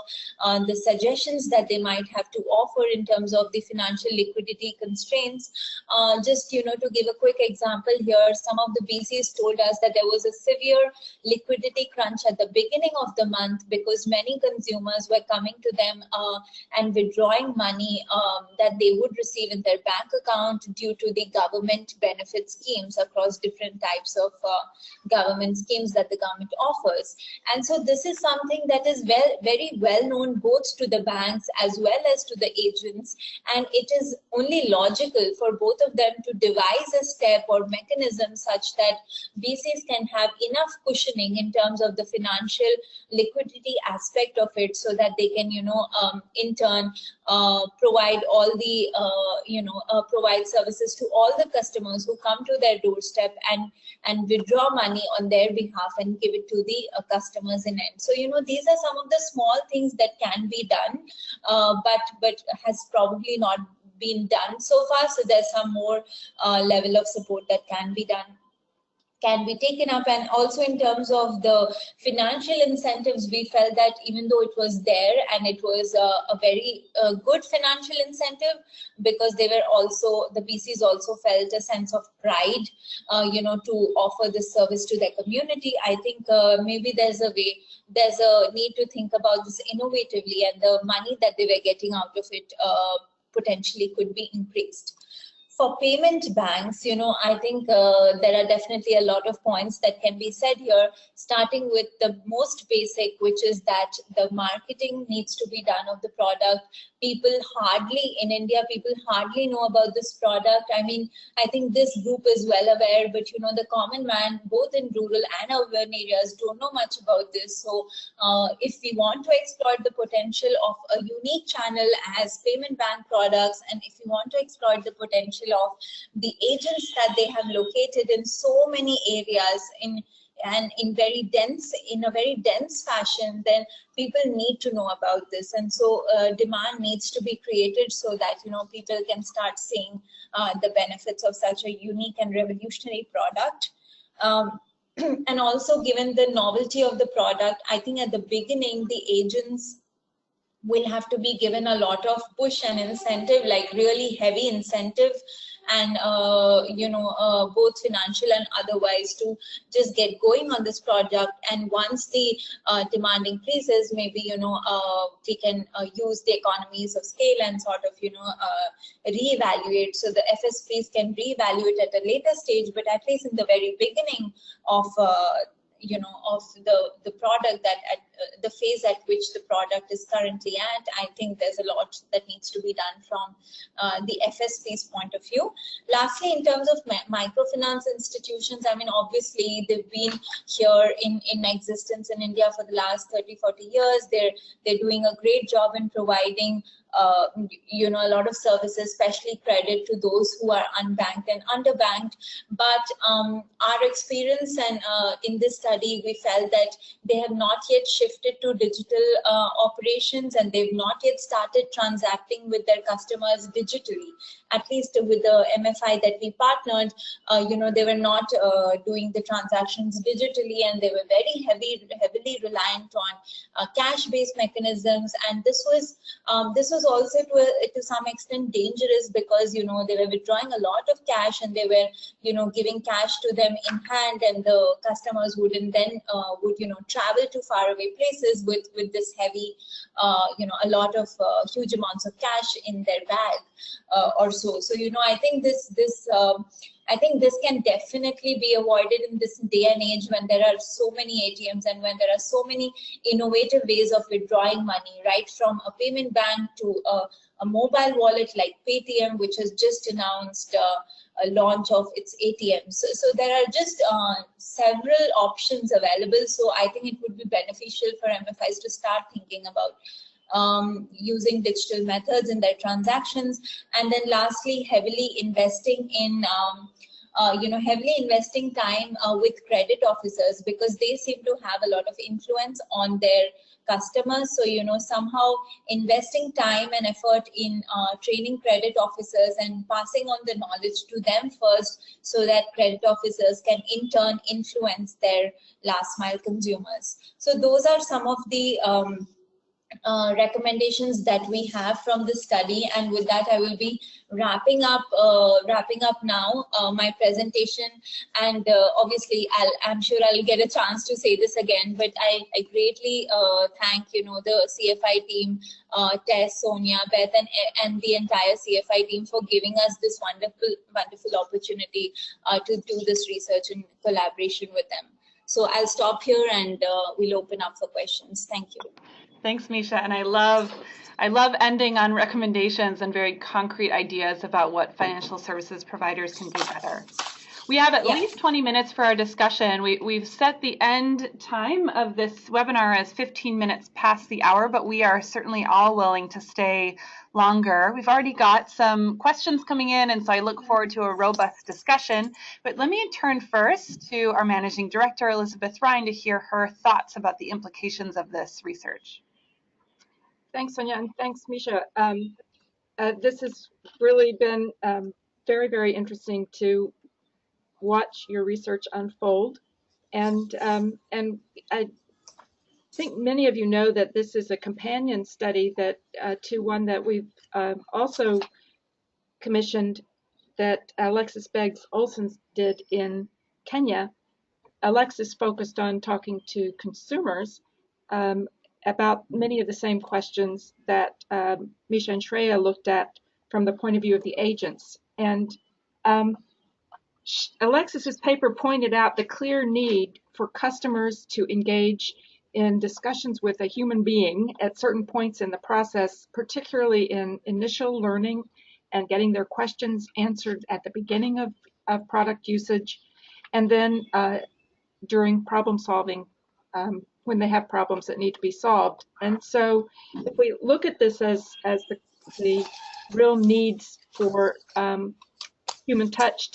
the suggestions that they might have to offer in terms of the financial liquidity constraints. Just to give a quick example here, some of the BCs told us that there was a severe liquidity crunch at the beginning of the month because many consumers were coming to them and withdrawing money that they would receive in their bank account due to the government benefit schemes across different types of government schemes that the government offers. And so this is something that is very well known both to the banks as well as to the agents, and it is only logical for both of them to devise a step or mechanism such that BCs can have enough cushioning in terms of the financial liquidity aspect of it, so that they can in turn provide all the provide services to all the customers who come to their doorstep and withdraw money on their behalf and give it to the customers in end. So these are some of the small things that can be done, but has probably not been done so far. So there's some more level of support that can be done, can be taken up. And also in terms of the financial incentives, we felt that even though it was there and it was a very good financial incentive, because they were also, the BCs also felt a sense of pride, to offer this service to their community. I think maybe there's a need to think about this innovatively, and the money that they were getting out of it potentially could be increased. For payment banks, I think there are definitely a lot of points that can be said here, starting with the most basic, which is that the marketing needs to be done of the product. People hardly know about this product. I mean, I think this group is well aware, but the common man, both in rural and urban areas, don't know much about this. So if we want to exploit the potential of a unique channel as payment bank products, and if we want to exploit the potential of the agents that they have located in so many areas in a very dense fashion, then people need to know about this. And so demand needs to be created so that people can start seeing the benefits of such a unique and revolutionary product. And also, given the novelty of the product, I think at the beginning the agents will have to be given a lot of push and incentive, like really heavy incentive, and both financial and otherwise, to just get going on this product. And once the demand increases, maybe we can use the economies of scale and sort of reevaluate. So the FSPs can reevaluate at a later stage, but at least in the very beginning of of the product, that at the phase at which the product is currently at, I think there's a lot that needs to be done from the FSP's point of view. Lastly, in terms of microfinance institutions, I mean, obviously they've been here in existence in India for the last 30-40 years. They're doing a great job in providing a lot of services, especially credit to those who are unbanked and underbanked. But our experience, and in this study, we felt that they have not yet shifted to digital operations, and they've not yet started transacting with their customers digitally. At least with the MFI that we partnered, they were not doing the transactions digitally, and they were very heavily reliant on cash-based mechanisms. And this was also to some extent dangerous, because they were withdrawing a lot of cash, and they were giving cash to them in hand, and the customers wouldn't then would travel to faraway places with this heavy a lot of huge amounts of cash in their bag or so. So I think this can definitely be avoided in this day and age, when there are so many ATMs and when there are so many innovative ways of withdrawing money, right from a payment bank to a mobile wallet like Paytm, which has just announced a launch of its ATMs. So there are just several options available. So I think it would be beneficial for MFIs to start thinking about using digital methods in their transactions. And then lastly, heavily investing in heavily investing time with credit officers, because they seem to have a lot of influence on their customers. So, somehow investing time and effort in training credit officers and passing on the knowledge to them first, so that credit officers can in turn influence their last mile consumers. So those are some of the recommendations that we have from the study. And with that, I will be wrapping up now my presentation. And obviously, I'm sure I'll get a chance to say this again, but I greatly thank the CFI team, Tess, Sonia, Beth, and the entire CFI team for giving us this wonderful opportunity to do this research in collaboration with them. So I'll stop here and we'll open up for questions. Thank you. Thanks, Misha. And I love ending on recommendations and very concrete ideas about what financial services providers can do better. We have at least 20 minutes for our discussion. We've set the end time of this webinar as 15 minutes past the hour, but we are certainly all willing to stay longer. We've already got some questions coming in, and so I look forward to a robust discussion. But let me turn first to our Managing Director, Elizabeth Ryan, to hear her thoughts about the implications of this research. Thanks, Sonia, and thanks, Misha. This has really been very, very interesting to watch your research unfold, and I think many of you know that this is a companion study that to one that we've also commissioned that Alexis Beggs-Olsen did in Kenya. Alexis focused on talking to consumers about many of the same questions that Misha and Shreya looked at from the point of view of the agents. And Alexis's paper pointed out the clear need for customers to engage in discussions with a human being at certain points in the process, particularly in initial learning and getting their questions answered at the beginning of product usage, and then during problem solving when they have problems that need to be solved. And so if we look at this as the real needs for human touch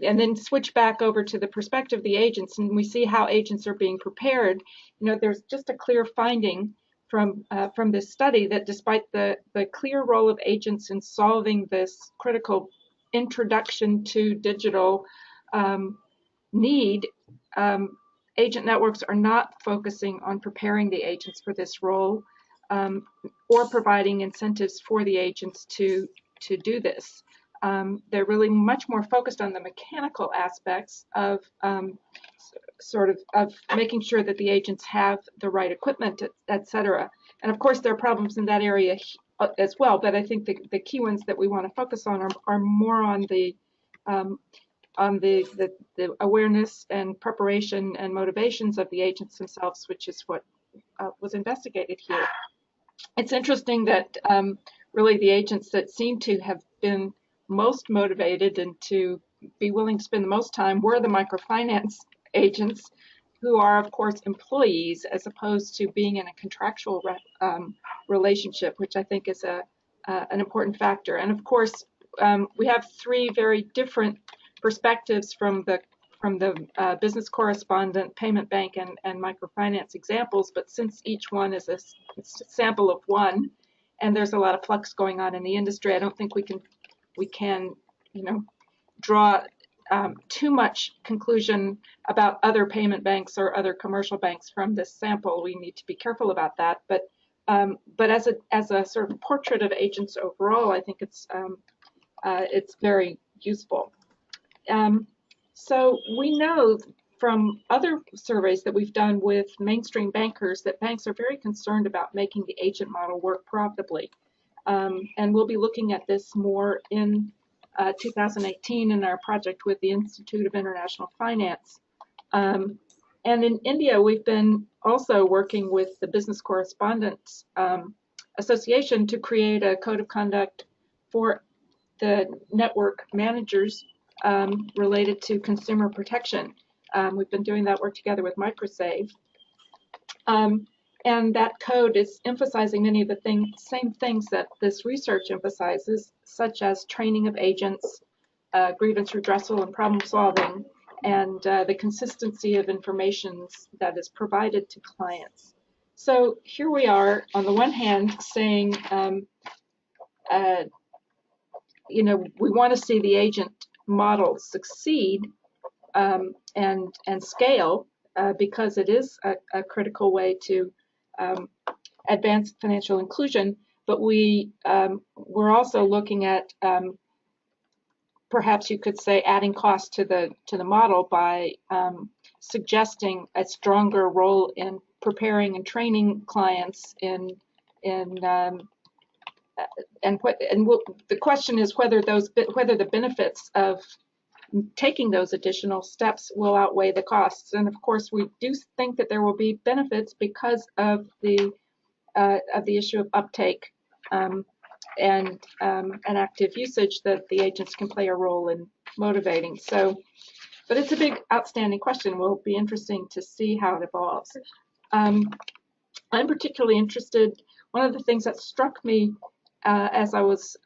and then switch back over to the perspective of the agents, and we see how agents are being prepared, there's just a clear finding from this study that despite the clear role of agents in solving this critical introduction to digital need, agent networks are not focusing on preparing the agents for this role or providing incentives for the agents to do this. They're really much more focused on the mechanical aspects of of making sure that the agents have the right equipment, etc. And of course, there are problems in that area as well. But I think the key ones that we want to focus on are more on the awareness and preparation and motivations of the agents themselves, which is what was investigated here. It's interesting that really the agents that seem to have been most motivated and to be willing to spend the most time were the microfinance agents, who are of course employees as opposed to being in a contractual relationship, which I think is an important factor. And of course, we have three very different perspectives from the business correspondent, payment bank, and microfinance examples. But since each one is a sample of one, and there's a lot of flux going on in the industry, I don't think we can draw too much conclusion about other payment banks or other commercial banks from this sample. We need to be careful about that. But as a sort of portrait of agents overall, I think it's very useful. So we know from other surveys that we've done with mainstream bankers that banks are very concerned about making the agent model work profitably. And we'll be looking at this more in 2018 in our project with the Institute of International Finance. And in India, we've been also working with the Business Correspondents Association to create a code of conduct for the network managers related to consumer protection. We've been doing that work together with Microsave. And that code is emphasizing many of the same things that this research emphasizes, such as training of agents, grievance redressal and problem solving, and the consistency of information that is provided to clients. So here we are, on the one hand, saying, we want to see the agent model succeed and scale because it is a critical way to advance financial inclusion. But we're also looking at perhaps you could say adding cost to the model by suggesting a stronger role in preparing and training clients the question is whether the benefits of taking those additional steps will outweigh the costs. And of course, we do think that there will be benefits because of the issue of uptake and active usage that the agents can play a role in motivating. So, but it's a big outstanding question. Will be interesting to see how it evolves. I'm particularly interested. One of the things that struck me as I was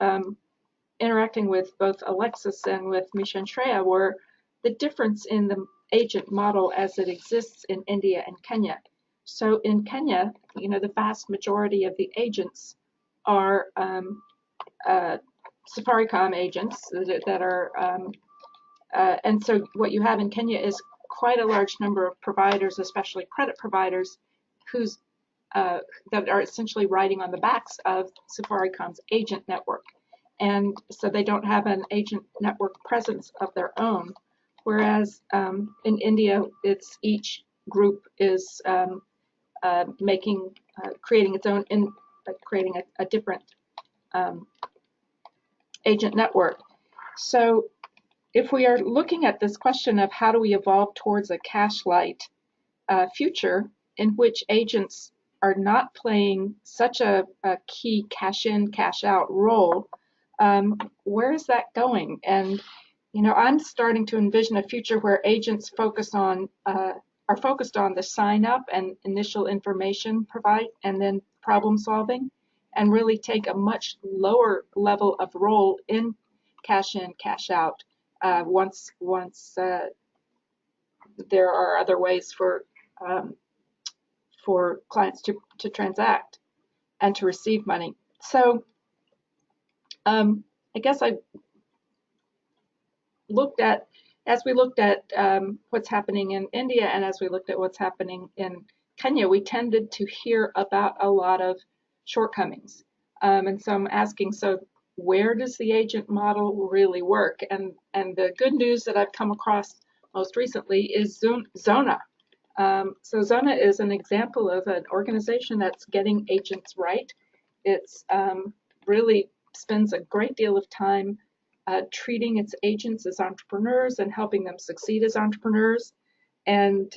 interacting with both Alexis and with Misha and Shreya were the difference in the agent model as it exists in India and Kenya. So in Kenya, the vast majority of the agents are Safaricom agents that are, and so what you have in Kenya is quite a large number of providers, especially credit providers, that are essentially riding on the backs of Safaricom's agent network. And so they don't have an agent network presence of their own. Whereas in India, it's each group is creating its own, creating a different agent network. So if we are looking at this question of how do we evolve towards a cash-light future in which agents are not playing such a key cash-in, cash-out role, where is that going? And I'm starting to envision a future where agents are focused on the sign-up and initial information provide, and then problem solving, and really take a much lower level of role in cash-in, cash-out once there are other ways for clients to transact and to receive money. So I guess I looked at, as we looked at what's happening in India and as we looked at what's happening in Kenya, we tended to hear about a lot of shortcomings. And so I'm asking, so where does the agent model really work? And the good news that I've come across most recently is Zona. So Zona is an example of an organization that's getting agents right. It's really spends a great deal of time treating its agents as entrepreneurs and helping them succeed as entrepreneurs, and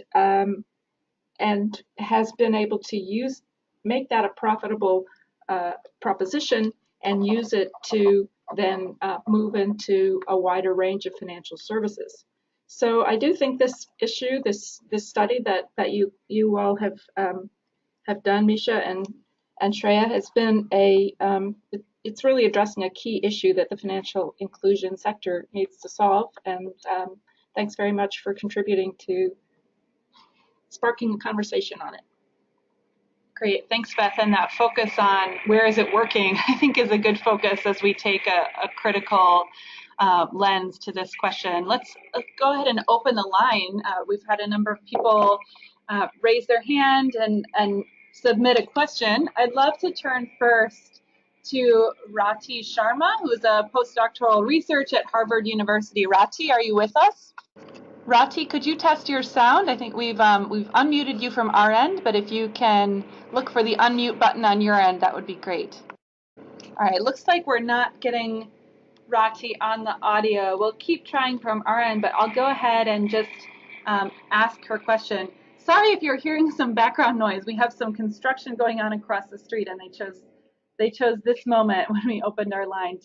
has been able to make that a profitable proposition and use it to then move into a wider range of financial services. So I do think this issue, this study that you all have done, Misha and Shreya, has been it's really addressing a key issue that the financial inclusion sector needs to solve. And thanks very much for contributing to sparking a conversation on it. Great, thanks, Beth. And that focus on where is it working, I think, is a good focus as we take a critical lens to this question. Let's go ahead and open the line. We've had a number of people raise their hand and submit a question. I'd love to turn first to Rati Sharma, who's a postdoctoral research at Harvard University. Rati, are you with us? Rati, could you test your sound? I think we've unmuted you from our end, but if you can look for the unmute button on your end, that would be great. All right, looks like we're not getting Rati on the audio. We'll keep trying from our end, but I'll go ahead and just ask her question. Sorry if you're hearing some background noise. We have some construction going on across the street, and they chose this moment when we opened our line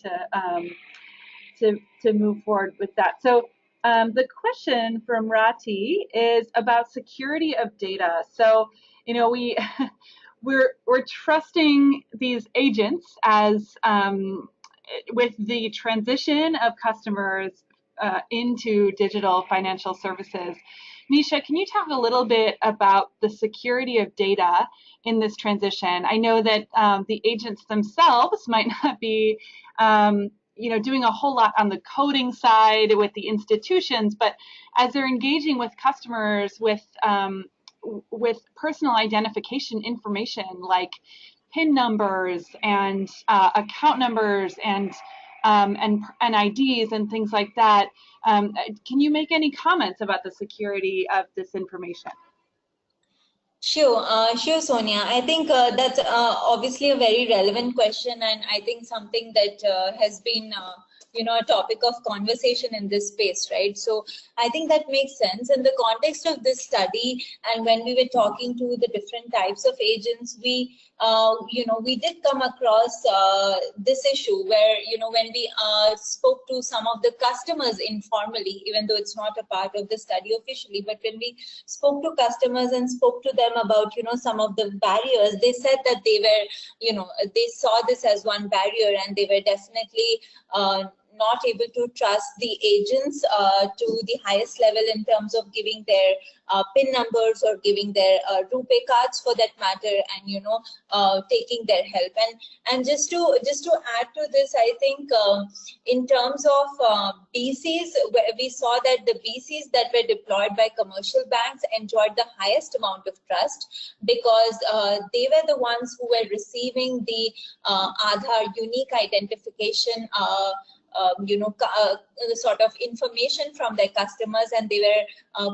to move forward with that. So the question from Rati is about security of data. So we're trusting these agents as with the transition of customers into digital financial services. Misha, can you talk a little bit about the security of data in this transition? I know that the agents themselves might not be doing a whole lot on the coding side with the institutions, but as they're engaging with customers with personal identification information like PIN numbers and account numbers and IDs and things like that, can you make any comments about the security of this information? Sure, Sonia. I think that's obviously a very relevant question, and I think something that has been, a topic of conversation in this space, right? So I think that makes sense in the context of this study, and when we were talking to the different types of agents, we did come across this issue where, when we spoke to some of the customers informally, even though it's not a part of the study officially, but when we spoke to customers and spoke to them about, some of the barriers, they said that they were, they saw this as one barrier, and they were definitely not able to trust the agents to the highest level in terms of giving their PIN numbers or giving their RuPay cards for that matter, and taking their help. And just to add to this, I think in terms of BCs, we saw that the BCs that were deployed by commercial banks enjoyed the highest amount of trust, because they were the ones who were receiving the Aadhaar unique identification sort of information from their customers, and they were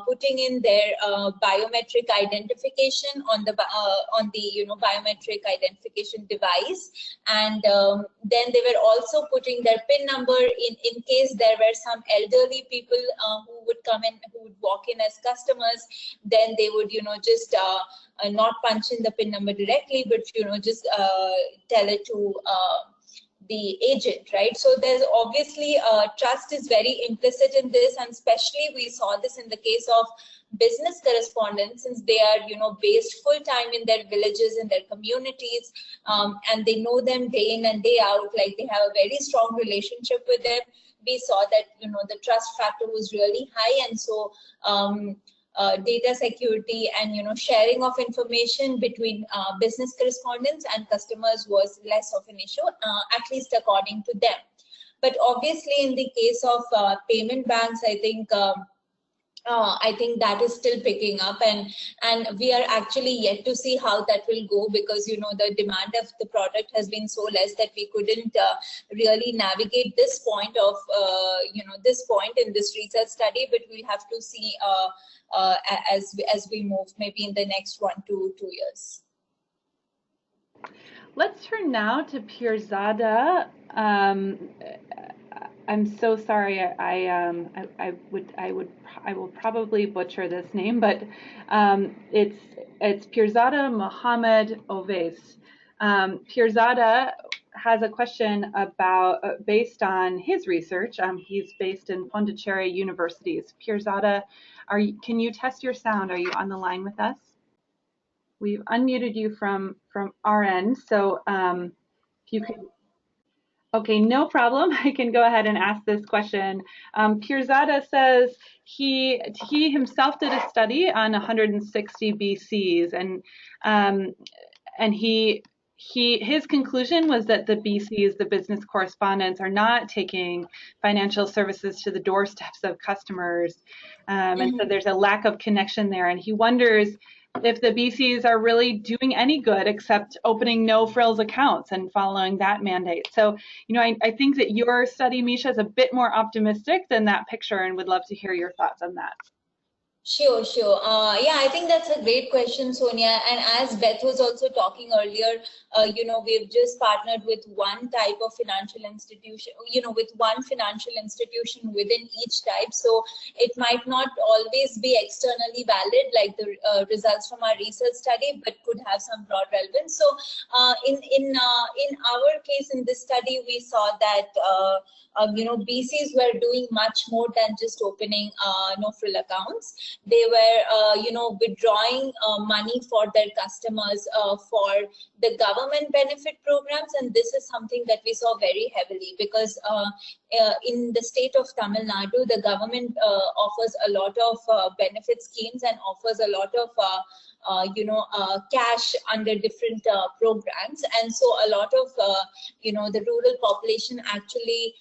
putting in their biometric identification on the biometric identification device, and then they were also putting their PIN number in case there were some elderly people who would come in, who would walk in as customers. Then they would just not punch in the PIN number directly, but just tell it to the agent, right? So there's obviously trust is very implicit in this, and especially we saw this in the case of business correspondents, since they are based full time in their villages, in their communities, and they know them day in and day out, like they have a very strong relationship with them. We saw that the trust factor was really high, and so data security and sharing of information between business correspondents and customers was less of an issue, at least according to them. But obviously, in the case of payment banks, I think that is still picking up, and we are actually yet to see how that will go, because the demand of the product has been so less that we couldn't really navigate this point of this point in this research study. But we'll have to see as we move, maybe in the next 1 to 2 years. Let's turn now to Pirzada. I'm so sorry. I will probably butcher this name, but it's Pirzada Mohammed Owais. Pirzada has a question about based on his research. He's based in Pondicherry Universities. Pirzada, can you test your sound? Are you on the line with us? We've unmuted you from our end, so if you could. Okay, no problem. I can go ahead and ask this question. Pirzada says he himself did a study on 160 BCs, and his conclusion was that the BCs, the business correspondents, are not taking financial services to the doorsteps of customers, and so there's a lack of connection there. And he wonders if the BCs are really doing any good except opening no-frills accounts and following that mandate. So, I think that your study, Misha, is a bit more optimistic than that picture, and would love to hear your thoughts on that. Sure. Yeah, I think that's a great question, Sonia. And as Beth was also talking earlier, we've just partnered with one type of financial institution, with one financial institution within each type. So it might not always be externally valid, like the results from our research study, but could have some broad relevance. So in our case, in this study, we saw that BCs were doing much more than just opening no-frill accounts. They were, withdrawing money for their customers for the government benefit programs, and this is something that we saw very heavily, because in the state of Tamil Nadu, the government offers a lot of benefit schemes and offers a lot of cash under different programs, and so a lot of the rural population actually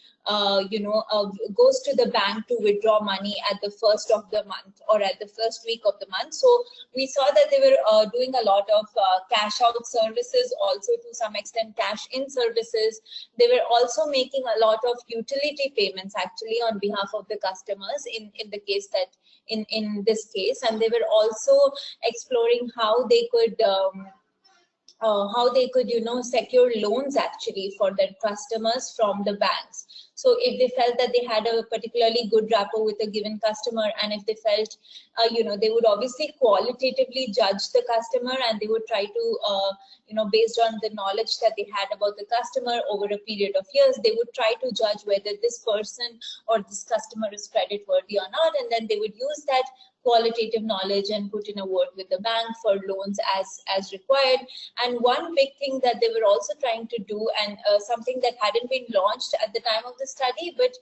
goes to the bank to withdraw money at the first of the month or at the first week of the month. So we saw that they were doing a lot of cash out services, also to some extent cash in services. They were also making a lot of utility payments actually on behalf of the customers in the case that in this case, and they were also exploring how they could secure loans actually for their customers from the banks. So if they felt that they had a particularly good rapport with a given customer, and if they felt, they would obviously qualitatively judge the customer, and they would try to, based on the knowledge that they had about the customer over a period of years, they would try to judge whether this person or this customer is credit worthy or not, and then they would use that qualitative knowledge and put in a word with the bank for loans as required. And one big thing that they were also trying to do, and something that hadn't been launched at the time of the study, but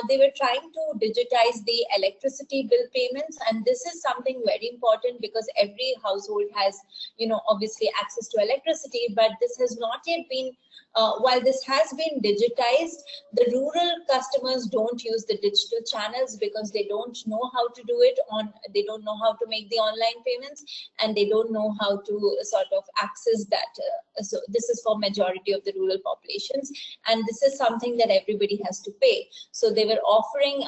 they were trying to digitize the electricity bill payments. And this is something very important because every household has, obviously access to electricity, but this has not yet been while this has been digitized, the rural customers don't use the digital channels because they don't know how to do it they don't know how to make the online payments, and they don't know how to sort of access that. So this is for majority of the rural populations, and this is something that everybody has to pay. So they were offering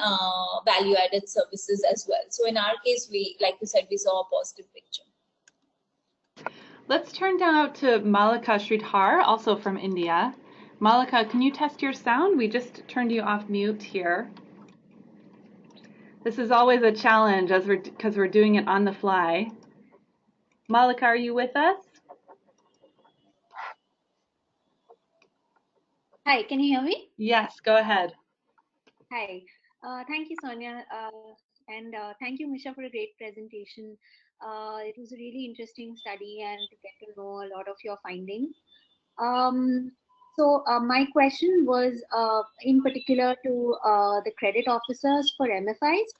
value added services as well. So in our case, we, like you said, we saw a positive picture. Let's turn now to Malika Sridhar, also from India. Malika, can you test your sound? We just turned you off mute here. This is always a challenge because we're doing it on the fly. Malika, are you with us? Hi, can you hear me? Yes, go ahead. Hi, thank you, Sonia, and thank you, Misha, for a great presentation. It was a really interesting study and to get to know a lot of your findings. So my question was in particular to the credit officers for MFIs.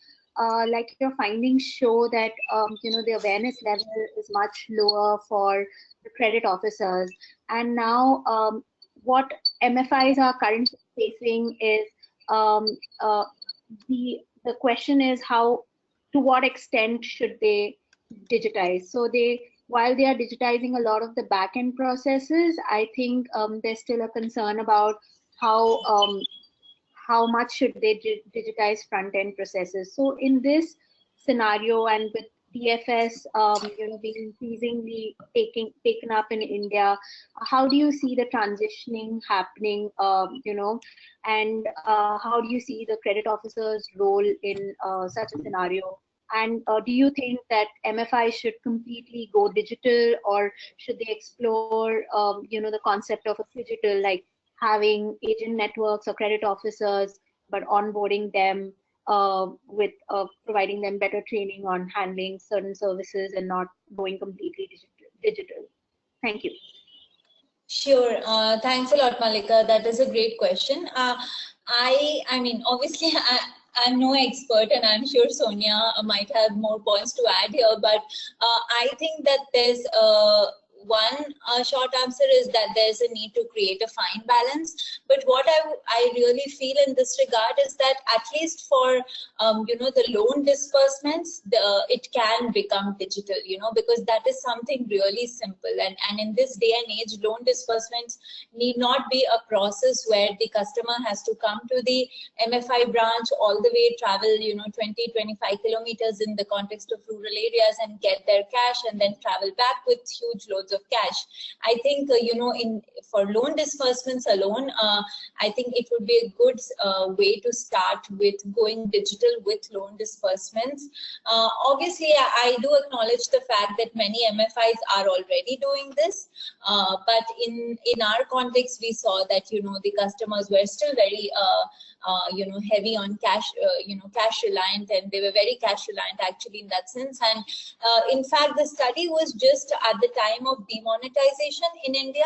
Like your findings show that the awareness level is much lower for the credit officers, and now what MFIs are currently facing is the question is to what extent should they digitize. So while they are digitizing a lot of the back-end processes, I think there's still a concern about how much should they digitize front-end processes. So in this scenario, and with DFS being increasingly taken up in India, how do you see the transitioning happening, and how do you see the credit officer's role in such a scenario? And do you think that MFI should completely go digital, or should they explore, the concept of a digital, like having agent networks or credit officers, but onboarding them with providing them better training on handling certain services and not going completely digital? Thank you. Sure. Thanks a lot, Malika. That is a great question. I mean, obviously, I'm no expert, and I'm sure Sonia might have more points to add here, but I think that there's one short answer is that there's a need to create a fine balance. But what I really feel in this regard is that at least for the loan disbursements, it can become digital, because that is something really simple. And in this day and age, loan disbursements need not be a process where the customer has to come to the MFI branch all the way, travel 20-25 kilometers in the context of rural areas and get their cash and then travel back with huge loads of cash. I think for loan disbursements alone, I think it would be a good way to start with going digital with loan disbursements. Obviously, I do acknowledge the fact that many MFIs are already doing this, but in our context, we saw that the customers were still very heavy on cash, cash reliant, and they were very cash reliant actually in that sense. And in fact, the study was just at the time of demonetization in India,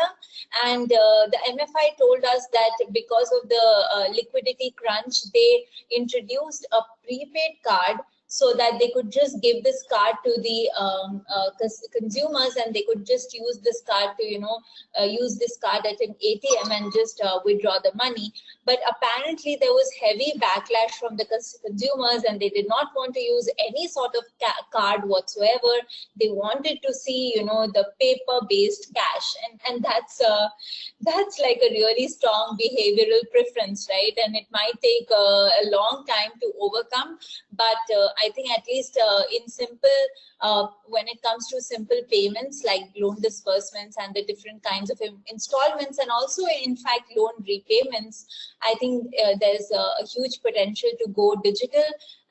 and the MFI told us that because of the liquidity crunch, they introduced a prepaid card so that they could just give this card to the consumers, and they could just use this card to use this card at an ATM and just withdraw the money. But apparently there was heavy backlash from the consumers, and they did not want to use any sort of card whatsoever. They wanted to see the paper based cash, and that's like a really strong behavioral preference, right? And it might take a long time to overcome, but I think at least in simple, when it comes to simple payments like loan disbursements and the different kinds of installments, and also in fact loan repayments, I think there's a huge potential to go digital.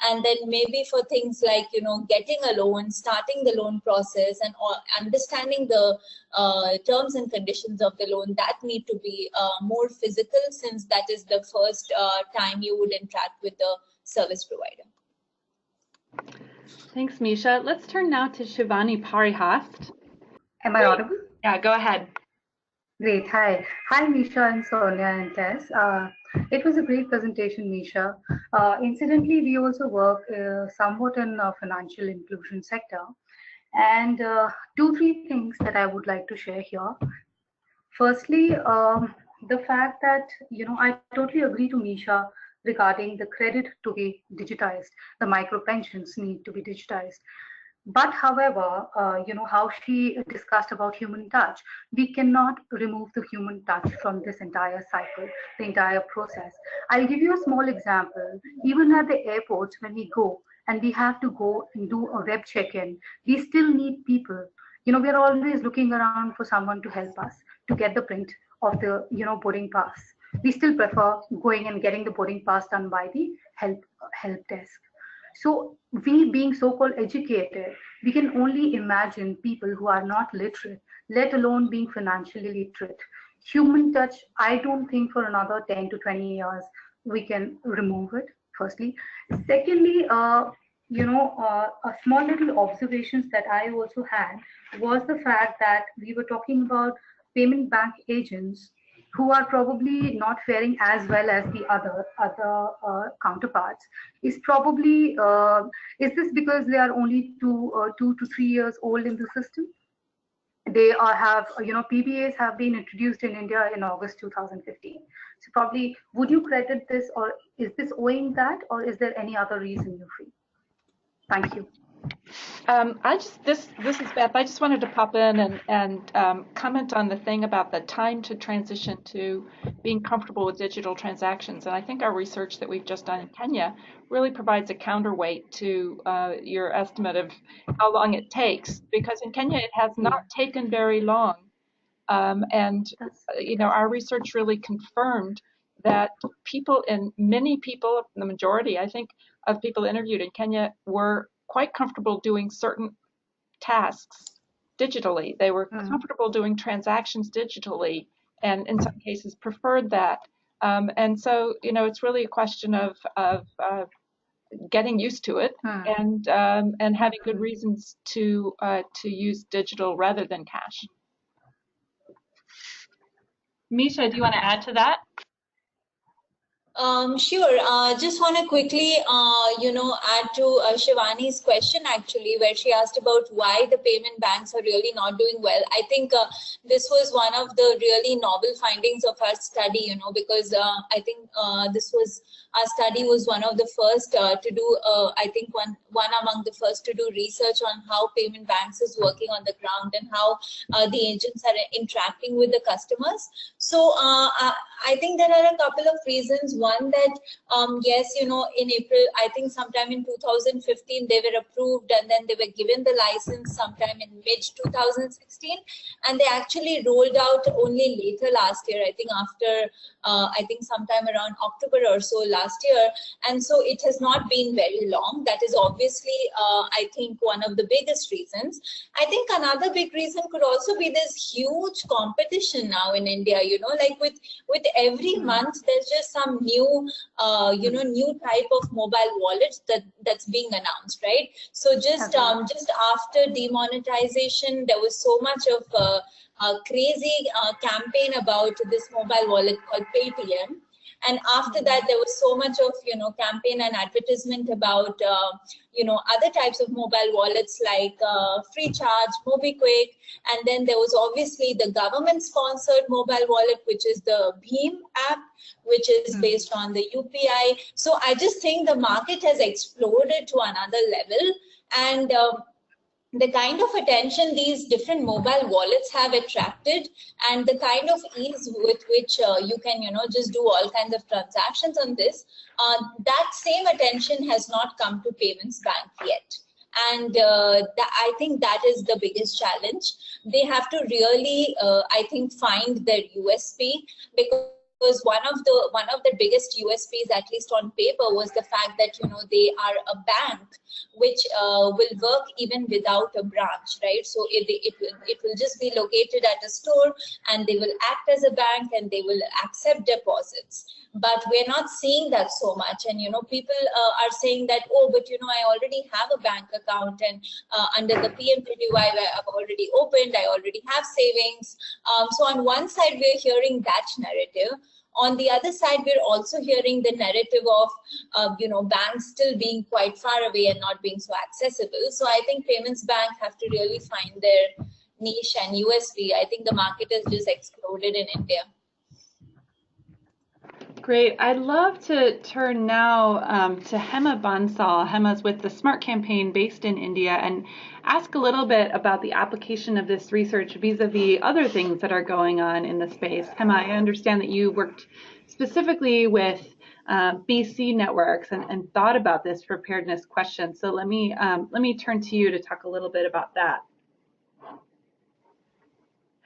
And then maybe for things like getting a loan, starting the loan process, and understanding the terms and conditions of the loan, that need to be more physical, since that is the first time you would interact with the service provider. Thanks, Misha. Let's turn now to Shivani Parihast. Am I audible? Yeah, go ahead. Great. Hi. Hi, Misha and Sonia and Tess. It was a great presentation, Misha. Incidentally, we also work somewhat in financial inclusion sector. And 2-3 things that I would like to share here. Firstly, the fact that, I totally agree to Misha regarding the credit to be digitized. The micro pensions need to be digitized. But however, how she discussed about human touch, we cannot remove the human touch from this entire cycle, the entire process. I'll give you a small example. Even at the airports, when we go and we have to go and do a web check-in, we still need people. We're always looking around for someone to help us to get the print of the, boarding pass. We still prefer going and getting the boarding pass done by the help desk. So we being so-called educated, we can only imagine people who are not literate, let alone being financially literate. Human touch, I don't think for another 10 to 20 years, we can remove it, firstly. Secondly, a small little observations that I also had was the fact that we were talking about payment bank agents who are probably not faring as well as the other counterparts. Is probably is this because they are only 2 to 3 years old in the system? They have PBAs have been introduced in India in August 2015. So probably would you credit this, or is this owing that, or is there any other reason you feel? Thank you. This is Beth. I just wanted to pop in and comment on the thing about the time to transition to being comfortable with digital transactions. And I think our research that we've just done in Kenya really provides a counterweight to your estimate of how long it takes, because in Kenya it has not taken very long. Our research really confirmed that many people, the majority, I think, of people interviewed in Kenya were quite comfortable doing certain tasks digitally. They were comfortable doing transactions digitally, and in some cases preferred that. And so, it's really a question of getting used to it and having good reasons to use digital rather than cash. Misha, do you want to add to that? Sure. Just want to quickly, add to Shivani's question, actually, where she asked about why the payment banks are really not doing well. I think this was one of the really novel findings of our study, because I think our study was one of the first to do, I think one among the first to do research on how payment banks is working on the ground and how the agents are interacting with the customers. So I think there are a couple of reasons. One, that yes, in April, I think sometime in 2015 they were approved, and then they were given the license sometime in mid 2016, and they actually rolled out only later last year, I think after sometime around October or so last year. And so it has not been very long. That is obviously I think one of the biggest reasons. I think another big reason could also be this huge competition now in India, like with every month there's just some new new new type of mobile wallets that's being announced, right? So just after demonetization, there was so much of a crazy campaign about this mobile wallet called Paytm. And after that, there was so much of campaign and advertisement about other types of mobile wallets like Freecharge, MobiKwik, and then there was obviously the government-sponsored mobile wallet, which is the Bheem app, which is based on the UPI. So I just think the market has exploded to another level, and the kind of attention these different mobile wallets have attracted, and the kind of ease with which you can just do all kinds of transactions on this, that same attention has not come to Payments Bank yet. And I think that is the biggest challenge. They have to really I think find their USP, because one of the biggest USPs, at least on paper, was the fact that they are a bank which will work even without a branch, right? So it will just be located at a store, and they will act as a bank, and they will accept deposits. But we're not seeing that so much, and people are saying that, oh, but I already have a bank account, and under the PMJDY I've already opened, I already have savings. So on one side we're hearing that narrative. On the other side, we're also hearing the narrative of banks still being quite far away and not being so accessible. So I think Payments Bank have to really find their niche and USP. I think the market has just exploded in India. Great. I'd love to turn now to Hema Bansal. Hema's with the SMART campaign based in India, and ask a little bit about the application of this research vis-a-vis other things that are going on in the space. Hema, I understand that you worked specifically with BC networks and thought about this preparedness question. So let me turn to you to talk a little bit about that.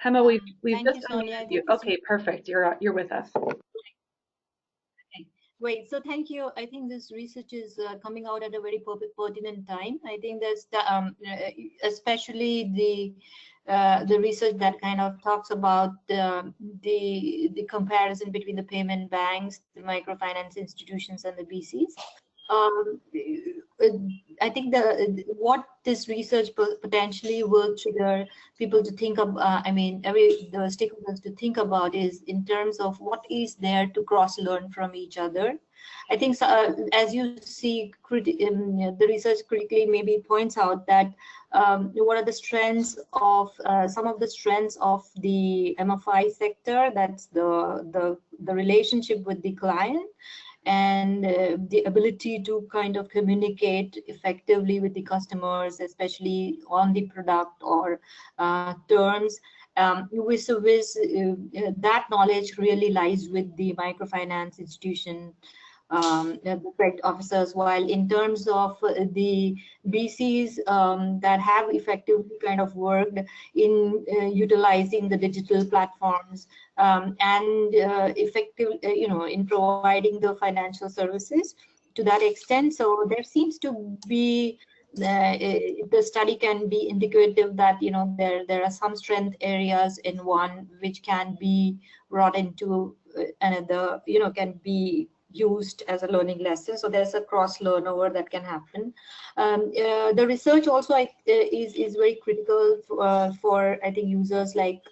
Hema, we've just unmuted you. Okay, perfect. You're with us. Great. So thank you. I think this research is coming out at a very pertinent time. I think there's especially the research that kind of talks about the comparison between the payment banks, the microfinance institutions, and the BCs. I think what this research potentially will trigger people to think of, the stakeholders to think about is in terms of what is there to cross-learn from each other. I think as you see, the research critically maybe points out that what are the strengths of some of the strengths of the MFI sector. That's the relationship with the client, and the ability to kind of communicate effectively with the customers, especially on the product or terms. That knowledge really lies with the microfinance institution, the credit officers, while in terms of the BCs that have effectively kind of worked in utilizing the digital platforms and effective, in providing the financial services to that extent. So there seems to be the study can be indicative that there are some strength areas in one which can be brought into another, can be used as a learning lesson. So there's a cross learn over that can happen. The research also is very critical for I think users like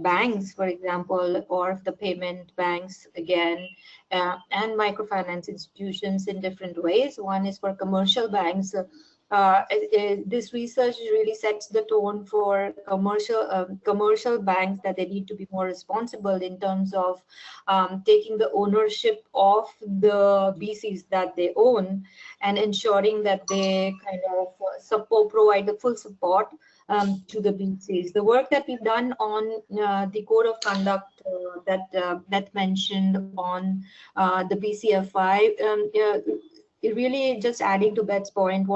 banks, for example, or the payment banks again, and microfinance institutions in different ways. One is for commercial banks. This research really sets the tone for commercial banks, that they need to be more responsible in terms of taking the ownership of the BCs that they own and ensuring that they kind of provide the full support to the BCs. The work that we've done on the code of conduct that mentioned on the BCFI, it really just adding to Beth's point,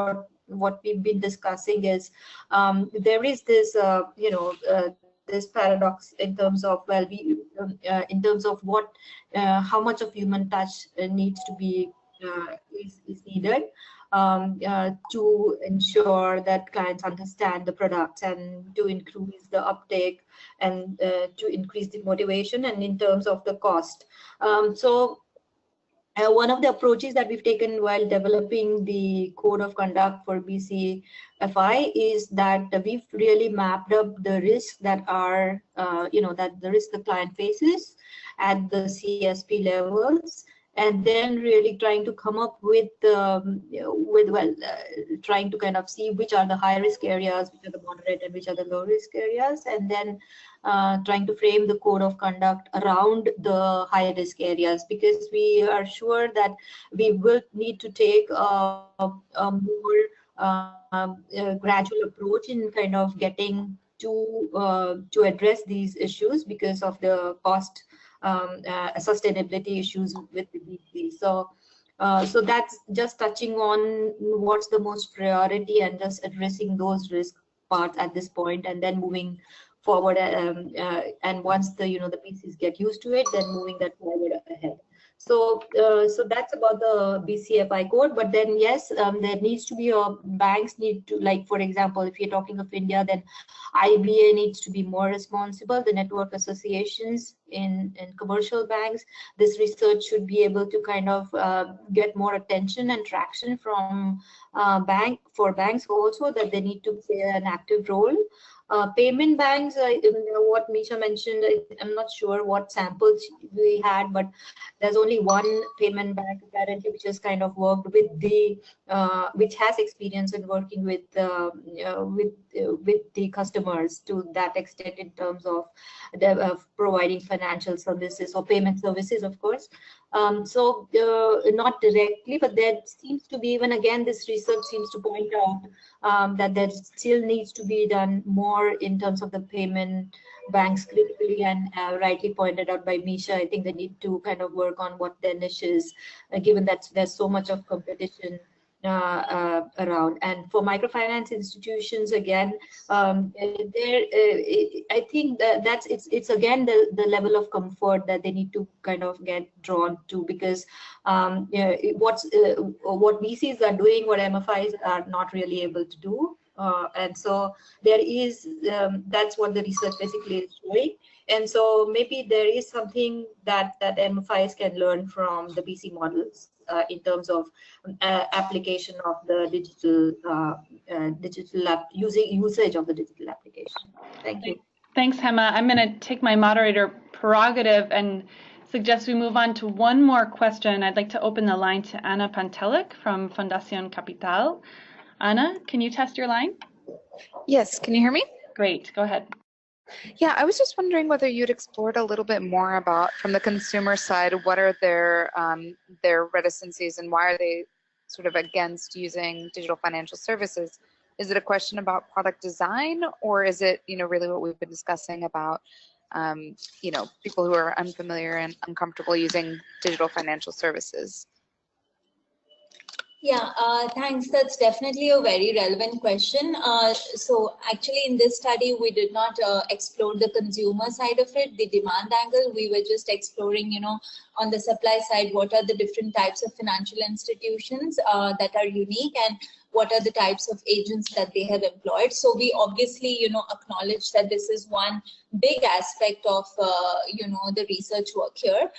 what we've been discussing is there is this this paradox in terms of in terms of how much of human touch needs to be is needed. to ensure that clients understand the products and to increase the uptake and to increase the motivation and in terms of the cost. One of the approaches that we've taken while developing the code of conduct for BCFI is that we've really mapped up the risks that are, that the risk the client faces at the CSP levels, and then really trying to come up with trying to kind of see which are the high risk areas, which are the moderate and which are the low risk areas, and then trying to frame the code of conduct around the high risk areas, because we are sure that we will need to take a more gradual approach in kind of getting to address these issues because of the cost sustainability issues with the BC. So that's just touching on what's the most priority and just addressing those risk parts at this point, and then moving forward. And once the the PCs get used to it, then moving that forward ahead. So that's about the BCFI code. But then yes, there needs to be banks need to, like for example, if you're talking of India, then IBA needs to be more responsible. The network associations in commercial banks, this research should be able to kind of get more attention and traction from banks also, that they need to play an active role. Payment banks, what Misha mentioned, I'm not sure what samples we had, but there's only one payment bank apparently which has kind of worked with which has experience in working with the customers to that extent in terms of providing financial services or payment services, of course. So not directly, but there seems to be, even again, this research seems to point out that there still needs to be done more in terms of the payment banks critically, and rightly pointed out by Misha. I think they need to kind of work on what their niche is, given that there's so much of competition around. And for microfinance institutions, again, I think that's it's again the level of comfort that they need to kind of get drawn to, because what VCs are doing, what MFIs are not really able to do. And so there is that's what the research basically is showing. And so maybe there is something that MFIs can learn from the BC models in terms of application of the usage of the digital application. Thank you. Thanks, Hema. I'm going to take my moderator prerogative and suggest we move on to one more question. I'd like to open the line to Anna Pantelik from Fundación Capital. Anna, can you test your line? Yes, can you hear me? Great, go ahead. Yeah, I was just wondering whether you'd explored a little bit more about, from the consumer side, what are their reticencies and why are they sort of against using digital financial services? Is it a question about product design, or is it, really what we've been discussing about, people who are unfamiliar and uncomfortable using digital financial services? Yeah, thanks. That's definitely a very relevant question. So actually in this study, we did not explore the consumer side of it, the demand angle. We were just exploring, on the supply side, what are the different types of financial institutions that are unique, and what are the types of agents that they have employed. So we obviously, acknowledge that this is one big aspect of, the research work here.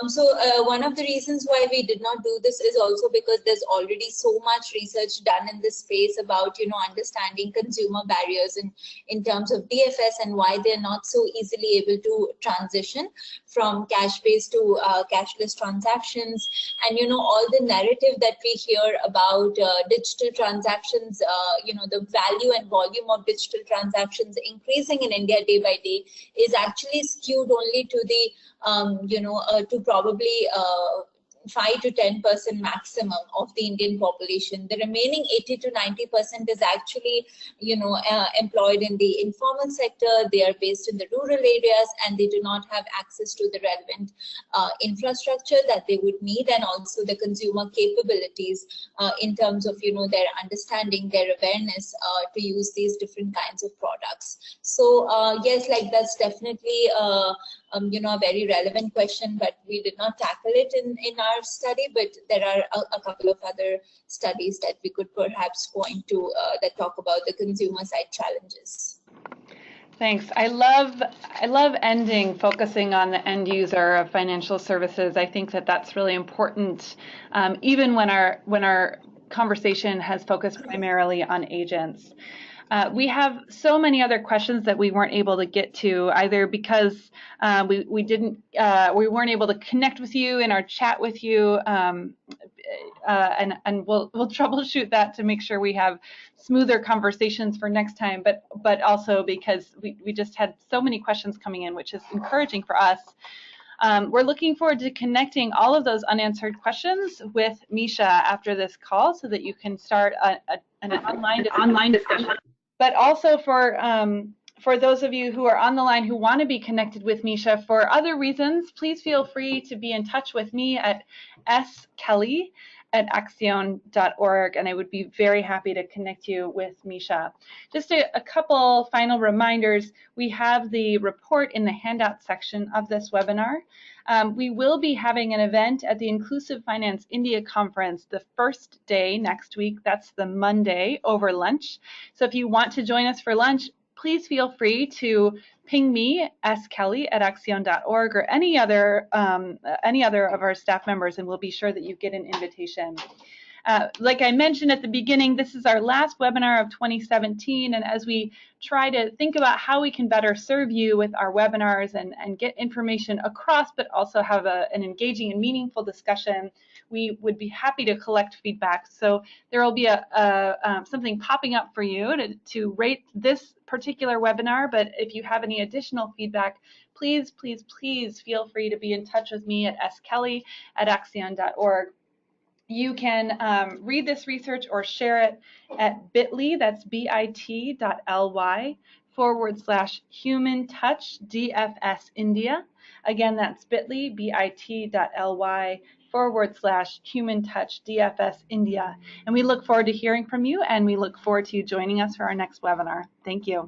So one of the reasons why we did not do this is also because there's already so much research done in this space about, understanding consumer barriers in terms of DFS and why they're not so easily able to transition from cash-based to cashless transactions. And, all the narrative that we hear about digital transactions, the value and volume of digital transactions increasing in India day by day is actually skewed only to the, to probably 5 to 10% maximum of the Indian population. The remaining 80 to 90% is actually, employed in the informal sector. They are based in the rural areas, and they do not have access to the relevant infrastructure that they would need, and also the consumer capabilities in terms of, their understanding, their awareness to use these different kinds of products. So yes, like that's definitely a very relevant question, but we did not tackle it in our study. But there are a couple of other studies that we could perhaps point to that talk about the consumer side challenges. Thanks. I love focusing on the end user of financial services. I think that that's really important, even when our conversation has focused primarily on agents. We have so many other questions that we weren't able to get to, either because we weren't able to connect with you in our chat with you, and we'll troubleshoot that to make sure we have smoother conversations for next time, but also because we just had so many questions coming in, which is encouraging for us. We're looking forward to connecting all of those unanswered questions with Misha after this call so that you can start an online discussion. But also for those of you who are on the line who want to be connected with Misha for other reasons, please feel free to be in touch with me at skelly@axion.org, and I would be very happy to connect you with Misha. Just a couple final reminders. We have the report in the handout section of this webinar. We will be having an event at the Inclusive Finance India Conference the first day next week. That's the Monday over lunch. So if you want to join us for lunch, please feel free to ping me, skelly@axion.org, or any other of our staff members, and we'll be sure that you get an invitation. Like I mentioned at the beginning, this is our last webinar of 2017, and as we try to think about how we can better serve you with our webinars and get information across, but also have an engaging and meaningful discussion, we would be happy to collect feedback. So there will be something popping up for you to rate this particular webinar, but if you have any additional feedback, please feel free to be in touch with me at skelly@axion.org. You can read this research or share it at bit.ly, that's bit.ly/human touch DFS India. Again, that's bit.ly, bit.ly/human touch DFS India. And we look forward to hearing from you, and we look forward to you joining us for our next webinar. Thank you.